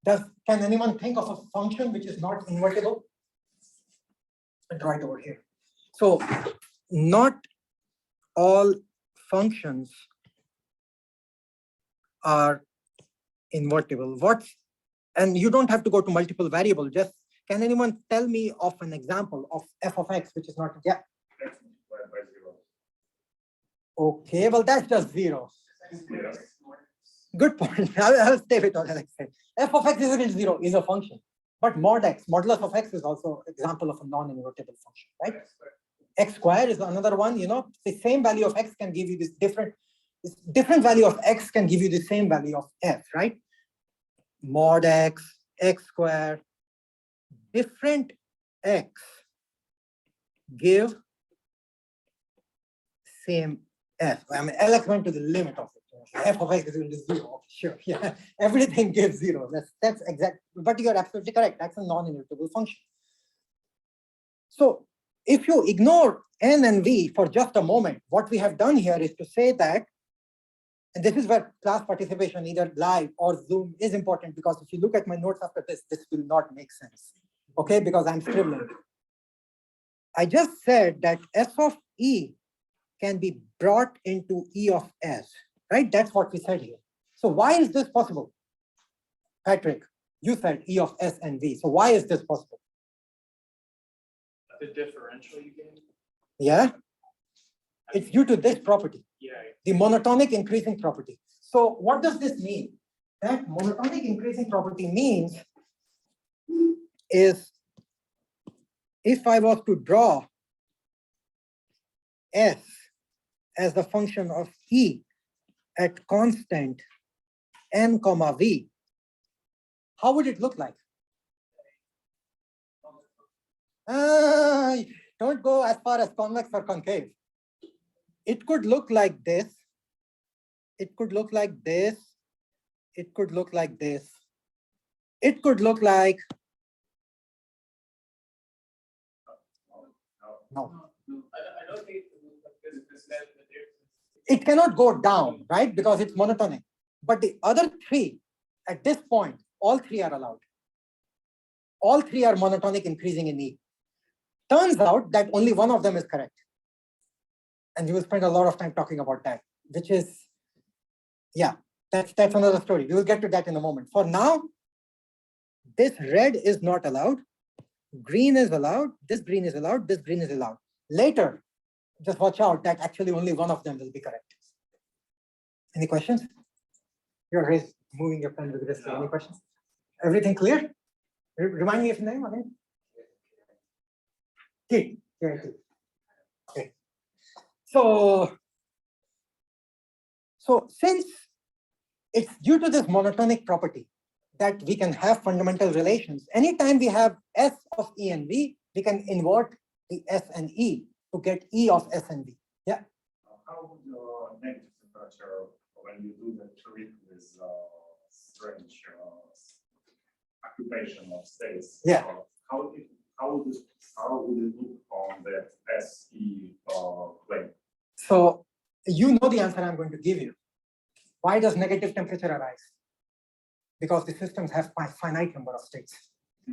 Can anyone think of a function which is not invertible? And right over here. So not all functions are invertible. And you don't have to go to multiple variable. Just can anyone tell me of an example of f of x which is not? Yeah. X multiplied by 0. Okay, well that's just zero. Yeah. Good point. I'll stay with what Alex said. F of x isn't zero, is a function. But mod x, modulus of x is also example of a non-invertible function, right? X square is another one, the same value of x can give you this different value of x can give you the same value of f, right? Mod x, x square, different x give same f. I mean, Alex went to the limit of it. F of x is equal to 0. Okay, sure, yeah. Everything gives 0. That's exact. But you're absolutely correct. That's a non-invertible function. So if you ignore n and v for just a moment, what we have done here is to say that, and this is where class participation, either live or Zoom, is important, because if you look at my notes after this will not make sense. Okay, because I'm scribbling. I just said that f of e can be brought into e of s, right? That's what we said here. So why is this possible? Patrick, you said e of s and v. So why is this possible? The differential you gave? Yeah, it's due to this property, Yeah, the monotonic increasing property. So what does this mean? That monotonic increasing property means is if I was to draw s as the function of e at constant n comma v, how would it look like? Don't go as far as convex or concave. It could look like this. It could look like this. It could look like this. It could look like. No. I don't think this level. It cannot go down, right? Because it's monotonic. But the other three, at this point, all three are allowed. All three are monotonic increasing in E. Turns out that only one of them is correct. And we will spend a lot of time talking about that, which is, yeah, that's another story. We will get to that in a moment. For now, this red is not allowed. Green is allowed. This green is allowed. This green is allowed. Later, just watch out that actually only one of them will be correct. Any questions? You're moving your pen vigorously. Any questions? Everything clear? Remind me of your name again. Kate. Yeah, Kate. Okay. So since it's due to this monotonic property that we can have fundamental relations, anytime we have S of E and V, we can invert the S and E to get E of S and V. Yeah. How would your negative temperature, when you do the trick with strange occupation of states? Yeah. How would it look on that SE plane? So you know the answer I'm going to give you. Why does negative temperature arise? Because the systems have a finite number of states.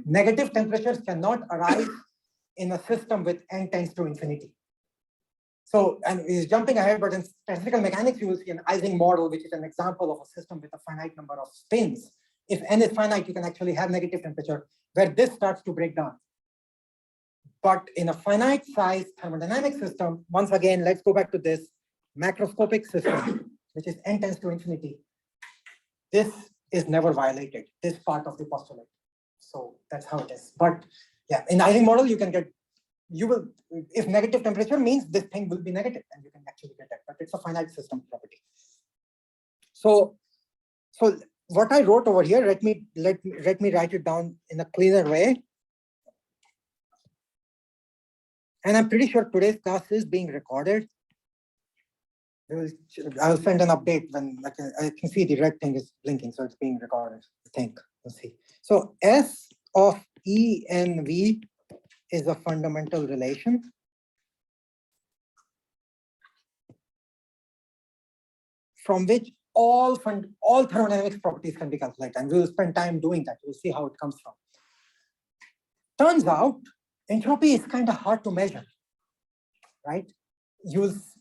Negative temperatures cannot arise in a system with n tends to infinity. So, and he's jumping ahead, but in statistical mechanics, you will see an Ising model, which is an example of a system with a finite number of spins. If n is finite, you can actually have negative temperature, where this starts to break down. But in a finite size thermodynamic system, once again, let's go back to this macroscopic system, which is n tends to infinity. This is never violated, this part of the postulate. So that's how it is. But yeah, in Ising model, if negative temperature means this thing will be negative, and you can actually get that, but it's a finite system property. So what I wrote over here, let me write it down in a cleaner way. And I'm pretty sure today's class is being recorded. I'll send an update when I can see the red thing is blinking, so it's being recorded. I think. Let's see. So S of E and V is a fundamental relation. from which all thermodynamics properties can be calculated, and we will spend time doing that. We'll see how it comes from. Turns out, entropy is kind of hard to measure, right?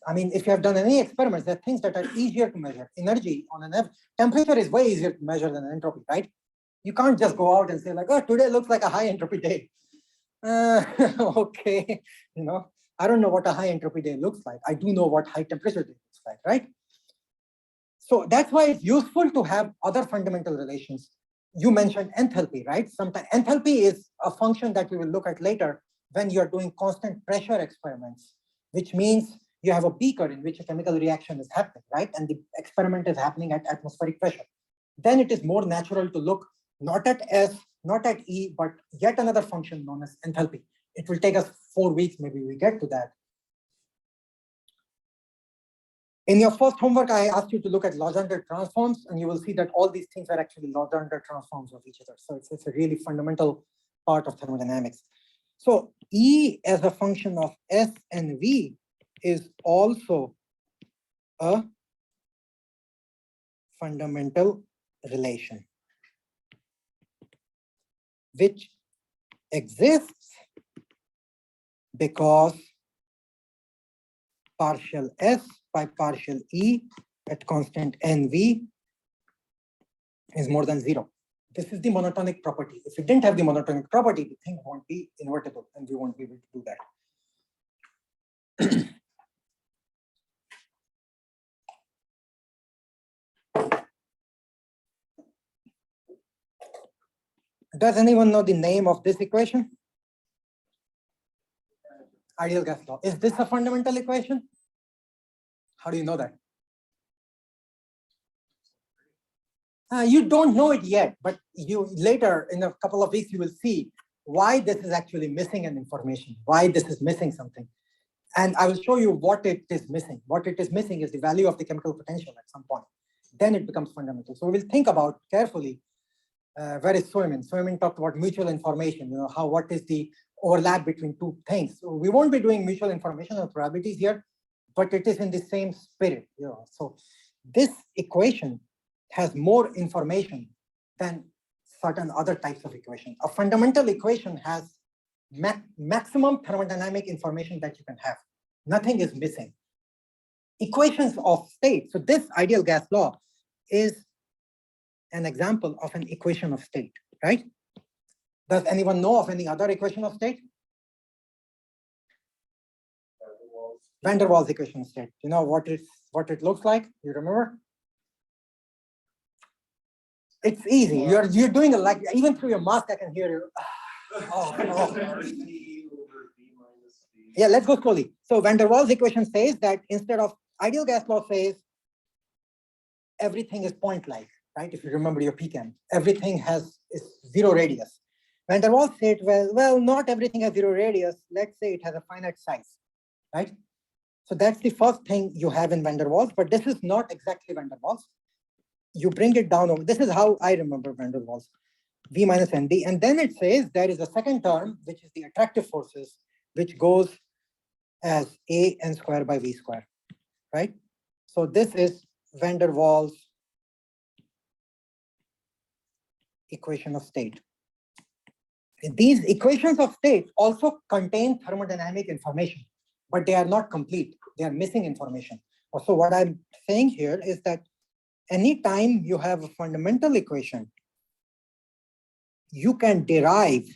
I mean, if you have done any experiments, there are things that are easier to measure. Energy on temperature is way easier to measure than entropy, right? You can't just go out and say like, oh, today looks like a high entropy day. Okay, I don't know what a high entropy day looks like. I do know what high temperature day looks like, right? So that's why it's useful to have other fundamental relations. You mentioned enthalpy, right? Sometimes enthalpy is a function that we will look at later when you're doing constant pressure experiments, which means you have a beaker in which a chemical reaction is happening, right? And the experiment is happening at atmospheric pressure. Then it is more natural to look not at S, not at E, but yet another function known as enthalpy. It will take us 4 weeks, maybe we get to that. In your first homework, I asked you to look at Legendre transforms, and you will see that all these things are actually Legendre transforms of each other. So it's a really fundamental part of thermodynamics. So E as a function of S and V is also a fundamental relation, which exists because partial S by partial E at constant NV is more than 0. This is the monotonic property. If we didn't have the monotonic property, the thing won't be invertible, and we won't be able to do that. Does anyone know the name of this equation? Ideal gas law. Is this a fundamental equation? How do you know that? You don't know it yet, but you later in a couple of weeks, you will see why this is actually missing an information, why this is missing something. And I will show you what it is missing. What it is missing is the value of the chemical potential at some point. Then it becomes fundamental. So we will think about carefully, where is Soiman? Soiman talked about mutual information, what is the overlap between two things. So we won't be doing mutual information or probabilities here, but it is in the same spirit. So this equation has more information than certain other types of equations. A fundamental equation has maximum thermodynamic information that you can have. Nothing is missing. Equations of state. So this ideal gas law is an example of an equation of state, right? Does anyone know of any other equation of state? Van der Waals equation of state. You know what it looks like? You remember? It's easy. You're doing it like even through your mask. I can hear you. Yeah, let's go slowly. So Van der Waals equation says that instead of ideal gas law says everything is point-like, right? If you remember your PChem, everything is 0 radius. Van der Waals said, well, not everything has 0 radius. Let's say it has a finite size, right? So that's the first thing you have in Van der Waals, but this is not exactly Van der Waals. You bring it down over. This is how I remember Van der Waals, V minus ND. And then it says there is a second term, which is the attractive forces, which goes as A n square by V square, right? So this is Van der Waals equation of state. These equations of state also contain thermodynamic information, but they are not complete. They are missing information. So what I'm saying here is that anytime you have a fundamental equation, you can derive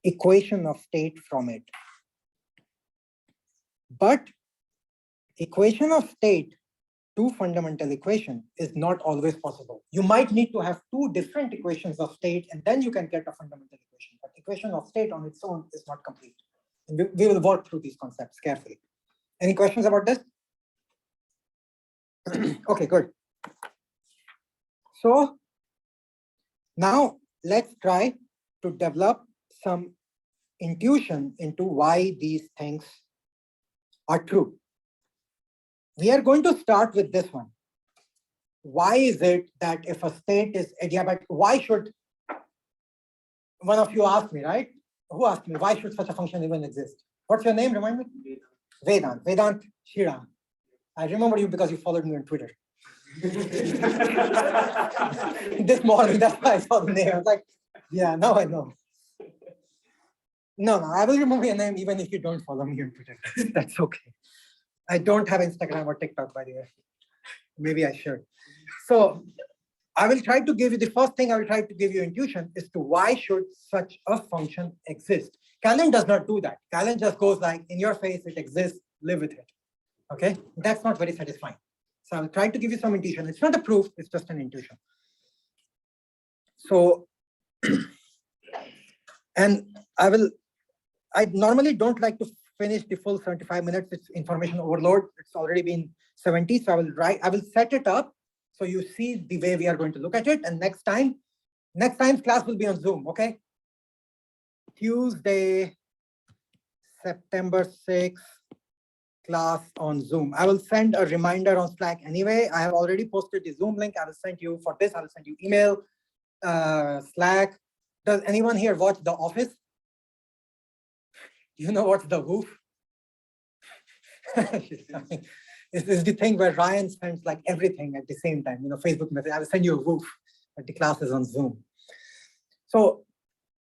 equation of state from it. But equation of state to fundamental equation is not always possible. You might need to have 2 different equations of state, and then you can get a fundamental equation. But equation of state on its own is not complete. And we will work through these concepts carefully. Any questions about this? Okay, good. So now let's try to develop some intuition into why these things are true. We are going to start with this one. Why is it that if a state is adiabatic, why should, one of you asked me, right? Who asked me, why should such a function even exist? What's your name, remind me? Vedant Shriram. I remember you because you followed me on Twitter. This morning, that's why I saw the name. I was like, yeah, now I know. No, I will remember your name even if you don't follow me on Twitter. That's okay. I don't have Instagram or TikTok, by the way. Maybe I should. So I will try to give you, the first thing I will try to give you intuition is to why should such a function exist? Callan does not do that. Callan just goes like, in your face, it exists, live with it. Okay, that's not very satisfying. So I'll try to give you some intuition. It's not a proof, it's just an intuition. So, and I normally don't like to finish the full 75 minutes. It's information overload. It's already been 70. So I will set it up so you see the way we are going to look at it. And next time's class will be on Zoom, okay? Tuesday, September 6th, class on Zoom. I will send a reminder on Slack anyway. I have already posted the Zoom link. I will send you for this. I will send you email, Slack. Does anyone here watch The Office? You know what's the woof? This is the thing where Ryan sends like everything at the same time. You know, Facebook message. I will send you a woof, but the class is on Zoom. So,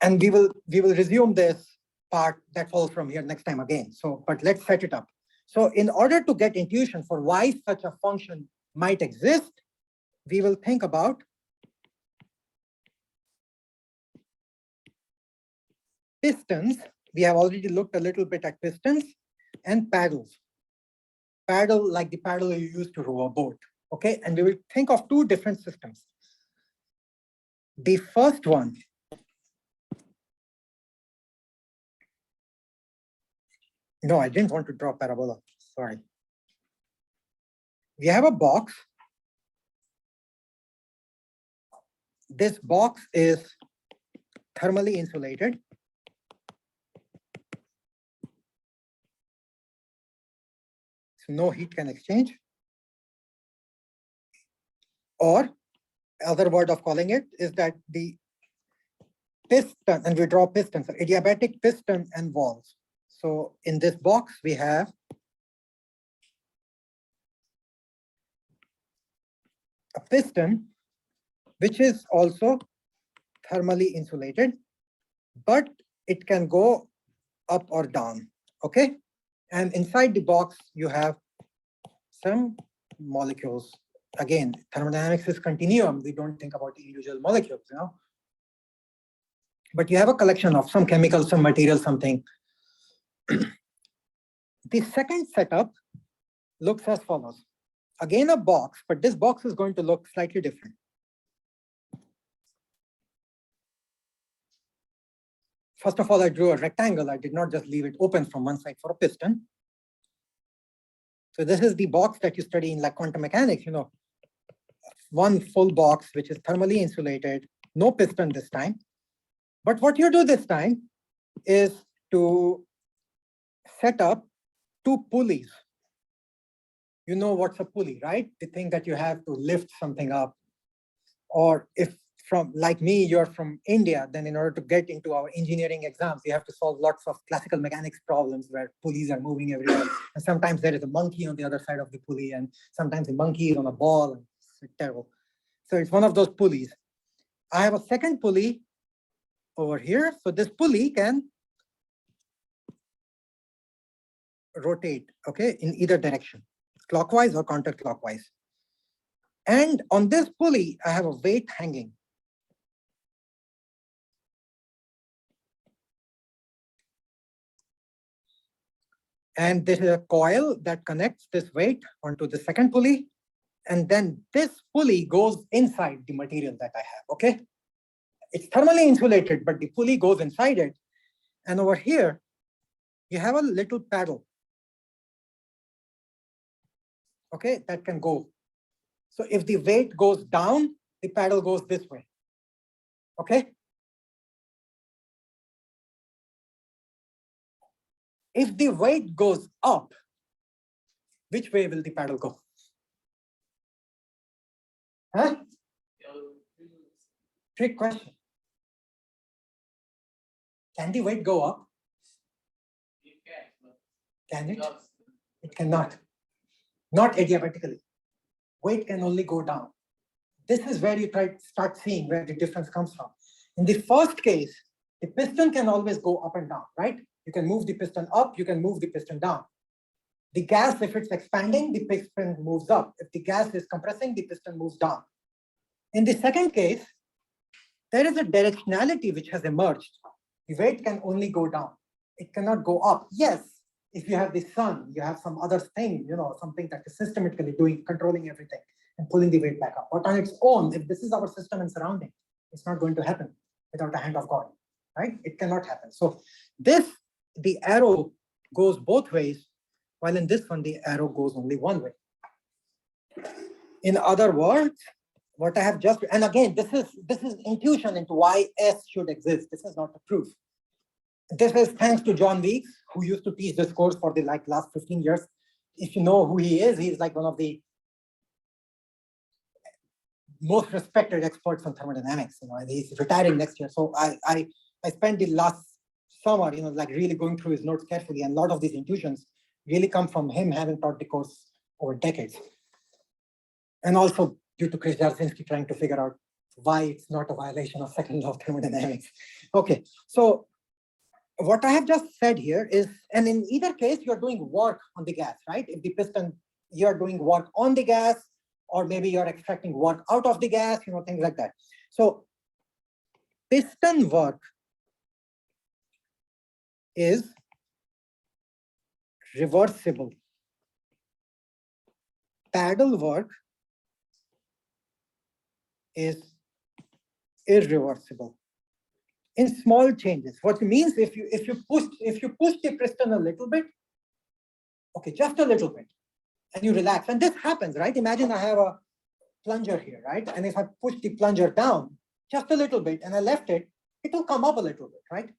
and we will resume this part that follows from here next time again. So, but let's set it up. So in order to get intuition for why such a function might exist, we will think about pistons. We have already looked a little bit at pistons and paddles. Paddle like the paddle you use to row a boat. Okay, and we will think of two different systems. The first one, no, I didn't want to draw parabola, sorry. We have a box. This box is thermally insulated. So no heat can exchange. Or other word of calling it is that the piston, and we draw pistons, so adiabatic piston and walls. So in this box, we have a piston, which is also thermally insulated, but it can go up or down, okay? And inside the box, you have some molecules. Again, thermodynamics is continuum. We don't think about the individual molecules, you know? But you have a collection of some chemicals, some material, something. The second setup looks as follows. Again, a box, but this box is going to look slightly different. First of all, I drew a rectangle. I did not just leave it open from one side for a piston. So this is the box that you study in like quantum mechanics, you know, one full box, which is thermally insulated, no piston this time. But what you do this time is to set up two pulleys. You know what's a pulley, right? The thing that you have to lift something up. Or if from like me, you're from India, then in order to get into our engineering exams, you have to solve lots of classical mechanics problems where pulleys are moving everywhere. And sometimes there is a monkey on the other side of the pulley, and sometimes the monkey is on a ball. And it's terrible. So it's one of those pulleys. I have a second pulley over here. So this pulley can rotate, okay, in either direction, clockwise or counterclockwise. And on this pulley, I have a weight hanging. And there is a coil that connects this weight onto the second pulley. And then this pulley goes inside the material that I have, okay? It's thermally insulated, but the pulley goes inside it. And over here, you have a little paddle, okay, that can go. So if the weight goes down, the paddle goes this way, okay? If the weight goes up, which way will the paddle go? Huh? Trick question. Can the weight go up? Can it? It cannot. not adiabatically. Weight can only go down. This is where you start seeing where the difference comes from. In the first case, the piston can always go up and down, right? You can move the piston up, you can move the piston down. The gas, if it's expanding, the piston moves up. If the gas is compressing, the piston moves down. In the second case, there is a directionality which has emerged. The weight can only go down. It cannot go up. Yes, if you have the sun, you have some other thing, something that is systematically controlling everything and pulling the weight back up. But on its own, if this is our system and surrounding, it's not going to happen without the hand of God, right? It cannot happen. So the arrow goes both ways, while in this one, the arrow goes only one way. In other words, what I have just, and again, this is intuition into why S should exist. This is not the proof. This is thanks to John Weeks, who used to teach this course for the last 15 years. If you know who he is, he's like one of the most respected experts on thermodynamics. And he's retiring next year. So I spent the last summer, like really going through his notes carefully, and a lot of these intuitions really come from him having taught the course over decades. And also due to Chris Jarzynski trying to figure out why it's not a violation of second law of thermodynamics. Okay, so what I have just said here is, and in either case, you're doing work on the gas, right? If the piston, you're doing work on the gas, or maybe you're extracting work out of the gas, things like that. So piston work is reversible. Paddle work is irreversible in small changes. What it means, if you push the piston a little bit, okay, just a little bit, and you relax, and this happens, right? Imagine I have a plunger here, right? And if I push the plunger down just a little bit and I left it, it will come up a little bit, right?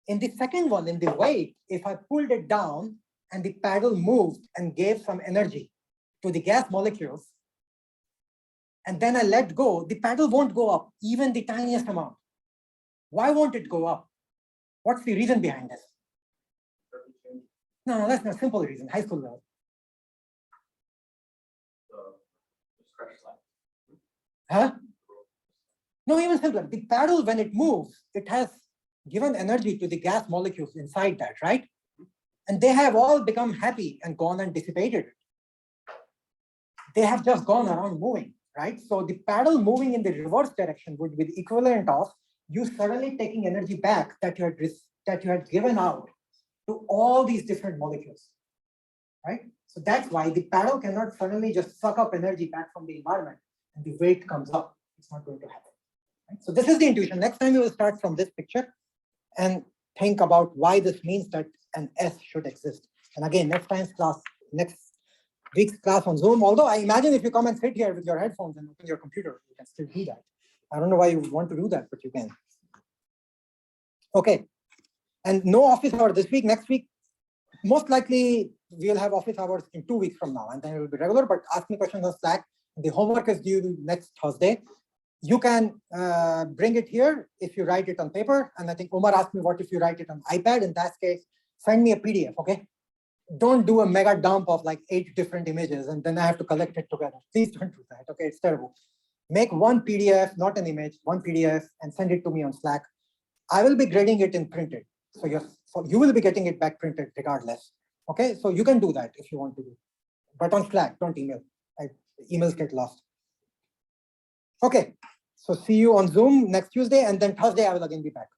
In the second one, in the weight, if I pulled it down and the paddle moved and gave some energy to the gas molecules, and then I let go, the paddle won't go up, even the tiniest amount. Why won't it go up? What's the reason behind this? No, that's not a simple reason, high school level. Huh? No, even simpler. The paddle, when it moves, it has given energy to the gas molecules inside that, right? And they have all become happy and gone and dissipated. They have just gone around moving, right? So the paddle moving in the reverse direction would be the equivalent of you suddenly taking energy back that you had given out to all these different molecules, right? So that's why the paddle cannot suddenly just suck up energy back from the environment and the weight comes up. It's not going to happen. Right? So this is the intuition. Next time we will start from this picture and think about why this means that an S should exist. And again, next week's class on Zoom, although I imagine if you come and sit here with your headphones and open your computer, you can still do that. I don't know why you would want to do that, but you can. Okay. And no office hour this week. Next week, most likely we'll have office hours in 2 weeks from now, and then it will be regular, but ask me questions on Slack. The homework is due next Thursday. You can bring it here if you write it on paper. And I think Omar asked me, what if you write it on iPad? In that case, send me a PDF, okay? Don't do a mega dump of like 8 different images and then I have to collect it together. Please don't do that, okay? It's terrible. Make one PDF, not an image, one PDF and send it to me on Slack. I will be grading it in printed. So you will be getting it back printed regardless, okay? So you can do that if you want to do. But on Slack, don't email. Emails get lost. Okay, so see you on Zoom next Tuesday, and then Thursday I will again be back.